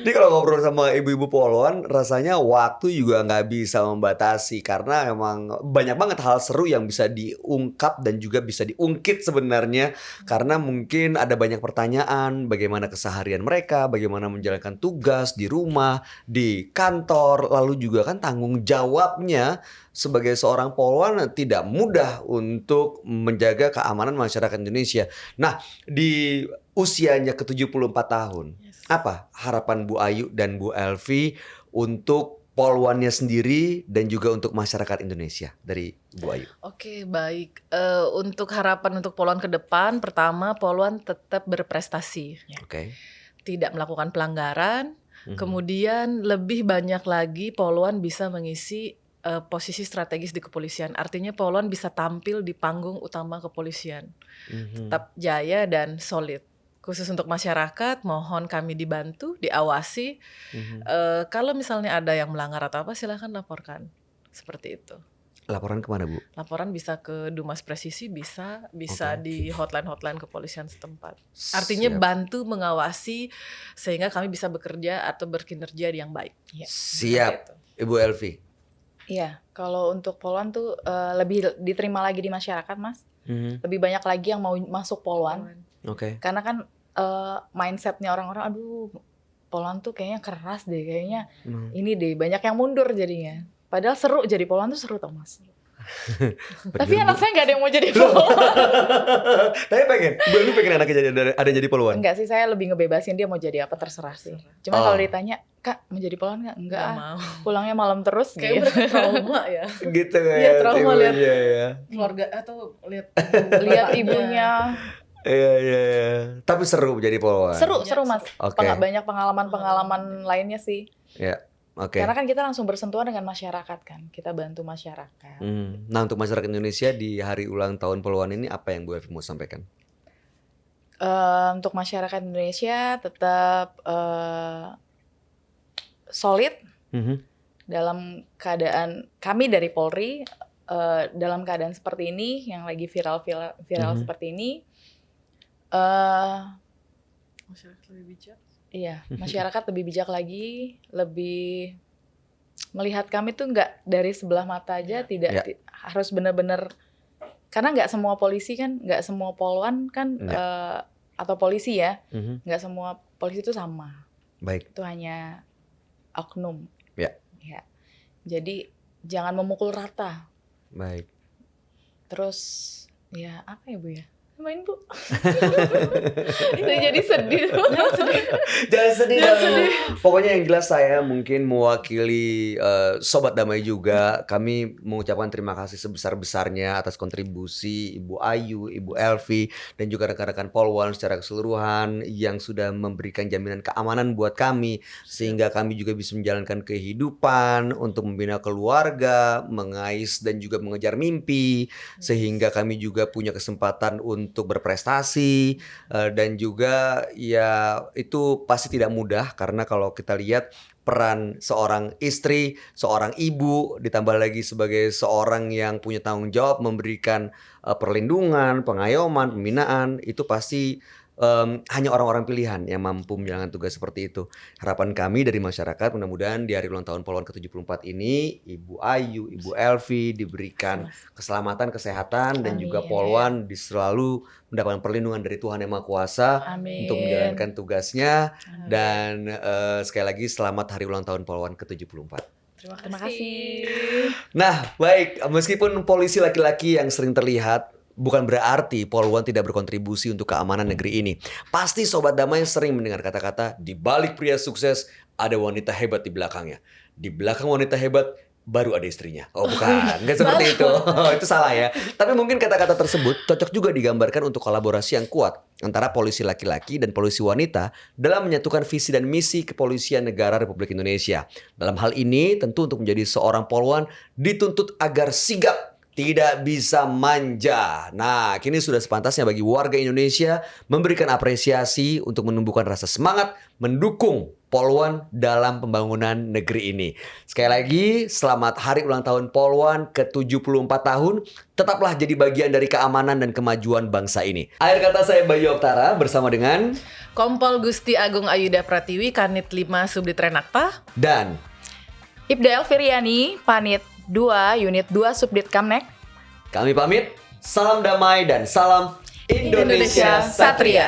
[SPEAKER 1] Ini kalau ngobrol sama ibu-ibu poluan, rasanya waktu juga nggak bisa membatasi karena emang banyak banget hal seru yang bisa diungkap dan juga bisa diungkit sebenarnya. Karena mungkin ada banyak pertanyaan bagaimana keseharian mereka, bagaimana menjalankan tugas di rumah, di kantor, lalu juga kan tanggung jawabnya sebagai seorang poluan tidak mudah untuk menjaga keamanan masyarakat Indonesia. Nah, di usianya ke-74 tahun,
[SPEAKER 2] Yes.
[SPEAKER 1] apa harapan Bu Ayu dan Bu Elvi untuk poluannya sendiri dan juga untuk masyarakat Indonesia dari Bu Ayu?
[SPEAKER 2] Oke, baik. Untuk harapan untuk Poluan ke depan, pertama Poluan tetap berprestasi.
[SPEAKER 1] Oke.
[SPEAKER 2] Tidak melakukan pelanggaran.
[SPEAKER 1] Mhm.
[SPEAKER 2] Kemudian lebih banyak lagi Poluan bisa mengisi posisi strategis di kepolisian. Artinya Poluan bisa tampil di panggung utama kepolisian.
[SPEAKER 1] Mhm.
[SPEAKER 2] Tetap jaya dan solid. Khusus untuk masyarakat, mohon kami dibantu, diawasi.
[SPEAKER 1] Mhm.
[SPEAKER 2] Kalau misalnya ada yang melanggar atau apa, silahkan laporkan. Seperti itu.
[SPEAKER 1] Laporan kemana, Bu?
[SPEAKER 2] Laporan bisa ke Dumas Presisi, bisa
[SPEAKER 1] Oke.
[SPEAKER 2] di hotline kepolisian setempat. Artinya
[SPEAKER 1] Siap.
[SPEAKER 2] bantu mengawasi sehingga kami bisa bekerja atau berkinerja yang baik. Ya,
[SPEAKER 1] Siap.
[SPEAKER 2] seperti itu.
[SPEAKER 1] Ibu Elvi.
[SPEAKER 3] Iya, kalau untuk Polwan tuh lebih diterima lagi di masyarakat, Mas.
[SPEAKER 1] Mhm.
[SPEAKER 3] Lebih banyak lagi yang mau masuk Polwan.
[SPEAKER 1] Oke.
[SPEAKER 3] Karena kan mindsetnya orang-orang, aduh Polwan tuh kayaknya keras deh, kayaknya
[SPEAKER 1] Mhm.
[SPEAKER 3] ini deh, banyak yang mundur jadinya. Padahal seru jadi Polwan tuh seru tau, Mas. Tapi
[SPEAKER 1] Bener,
[SPEAKER 3] anak
[SPEAKER 1] Bu.
[SPEAKER 3] saya nggak ada yang mau jadi Polwan.
[SPEAKER 1] Tapi pengen, Bu Elvi pengen anaknya ada yang jadi poluan.
[SPEAKER 3] Enggak sih, saya lebih ngebebasin dia mau jadi apa terserah sih. Cuma
[SPEAKER 1] Oh.
[SPEAKER 3] kalau ditanya, Kak mau jadi Polwan nggak? Enggak,
[SPEAKER 2] Nggak
[SPEAKER 3] ah.
[SPEAKER 2] mau.
[SPEAKER 3] Pulangnya malam terus
[SPEAKER 2] Kayak
[SPEAKER 3] gitu.
[SPEAKER 2] mereka trauma ya.
[SPEAKER 1] Gitu
[SPEAKER 2] Iya, trauma lihat.
[SPEAKER 1] ibunya ya.
[SPEAKER 2] Keluarga atau lihat
[SPEAKER 3] Lihat
[SPEAKER 2] bapaknya.
[SPEAKER 3] ibunya.
[SPEAKER 1] Iya, iya, iya. Tapi seru jadi poluan.
[SPEAKER 3] Seru,
[SPEAKER 2] Iya,
[SPEAKER 3] seru Mas.
[SPEAKER 1] Oke.
[SPEAKER 3] Banyak pengalaman-pengalaman lainnya sih.
[SPEAKER 1] Ya. Oke.
[SPEAKER 3] Karena kan kita langsung bersentuhan dengan masyarakat kan. Kita bantu masyarakat.
[SPEAKER 1] Nah, untuk masyarakat Indonesia di hari ulang tahun poluan ini apa yang Bu Elvi mau sampaikan?
[SPEAKER 3] Untuk masyarakat Indonesia tetap solid
[SPEAKER 1] Mhm.
[SPEAKER 3] dalam keadaan kami dari Polri dalam keadaan seperti ini yang lagi viral
[SPEAKER 1] Mhm.
[SPEAKER 3] seperti ini.
[SPEAKER 2] Masyarakat lebih bijak.
[SPEAKER 3] Iya, masyarakat lebih bijak lagi, lebih melihat kami tuh nggak dari sebelah mata aja, tidak
[SPEAKER 1] Ya.
[SPEAKER 3] harus benar-benar, karena nggak semua polisi kan, nggak semua poluan kan, atau polisi ya,
[SPEAKER 1] Mhm.
[SPEAKER 3] nggak semua polisi itu sama,
[SPEAKER 1] Baik.
[SPEAKER 3] itu hanya oknum.
[SPEAKER 1] Ya.
[SPEAKER 3] Ya. Jadi jangan memukul rata.
[SPEAKER 1] Baik.
[SPEAKER 3] Terus ya apa ya Bu ya? Main Bu.
[SPEAKER 2] Saya jadi sedih.
[SPEAKER 1] Jangan sedih.
[SPEAKER 2] Jangan
[SPEAKER 1] dong.
[SPEAKER 2] sedih.
[SPEAKER 1] Pokoknya yang jelas saya mungkin mewakili Sobat Damai juga. Kami mengucapkan terima kasih sebesar-besarnya atas kontribusi Ibu Ayu, Ibu Elvi, dan juga rekan-rekan Polwan secara keseluruhan yang sudah memberikan jaminan keamanan buat kami. Sehingga kami juga bisa menjalankan kehidupan untuk membina keluarga, mengais dan juga mengejar mimpi. Sehingga kami juga punya kesempatan untuk berprestasi, dan juga ya itu pasti tidak mudah karena kalau kita lihat peran seorang istri, seorang ibu, ditambah lagi sebagai seorang yang punya tanggung jawab memberikan perlindungan, pengayoman, pembinaan, itu pasti hanya orang-orang pilihan yang mampu menjalankan tugas seperti itu. Harapan kami dari masyarakat mudah-mudahan di hari ulang tahun Polwan ke-74 ini Ibu Ayu, Ibu Elvi diberikan keselamatan, kesehatan, dan juga
[SPEAKER 3] Amin.
[SPEAKER 1] Polwan selalu mendapatkan perlindungan dari Tuhan Yang Maha Kuasa
[SPEAKER 3] Amin.
[SPEAKER 1] untuk menjalankan tugasnya.
[SPEAKER 3] Amin.
[SPEAKER 1] Dan sekali lagi selamat hari ulang tahun Polwan ke-74.
[SPEAKER 3] Terima kasih.
[SPEAKER 1] Nah, baik, meskipun polisi laki-laki yang sering terlihat, bukan berarti Polwan tidak berkontribusi untuk keamanan negeri ini. Pasti Sobat Damai sering mendengar kata-kata, di balik pria sukses ada wanita hebat di belakangnya. Di belakang wanita hebat baru ada istrinya. Oh bukan, nggak seperti itu. Itu salah ya. Tapi mungkin kata-kata tersebut cocok juga digambarkan untuk kolaborasi yang kuat antara polisi laki-laki dan polisi wanita dalam menyatukan visi dan misi kepolisian negara Republik Indonesia. Dalam hal ini tentu untuk menjadi seorang Polwan dituntut agar sigap, tidak bisa manja. Nah, kini sudah sepantasnya bagi warga Indonesia memberikan apresiasi untuk menumbuhkan rasa semangat mendukung Polwan dalam pembangunan negeri ini. Sekali lagi, selamat hari ulang tahun Polwan ke-74 tahun. Tetaplah jadi bagian dari keamanan dan kemajuan bangsa ini. Akhir kata saya Bayu Oktara bersama dengan
[SPEAKER 2] Kompol Gusti Agung Ayuda Pratiwi, Kanit 5 Subdit Renakta.
[SPEAKER 1] dan
[SPEAKER 3] Ibda Elviriani, Panit 2, Unit 2 Subdit Kamnek.
[SPEAKER 1] kami pamit. Salam damai dan salam Indonesia
[SPEAKER 3] Indonesia
[SPEAKER 1] Satria.
[SPEAKER 3] Satria.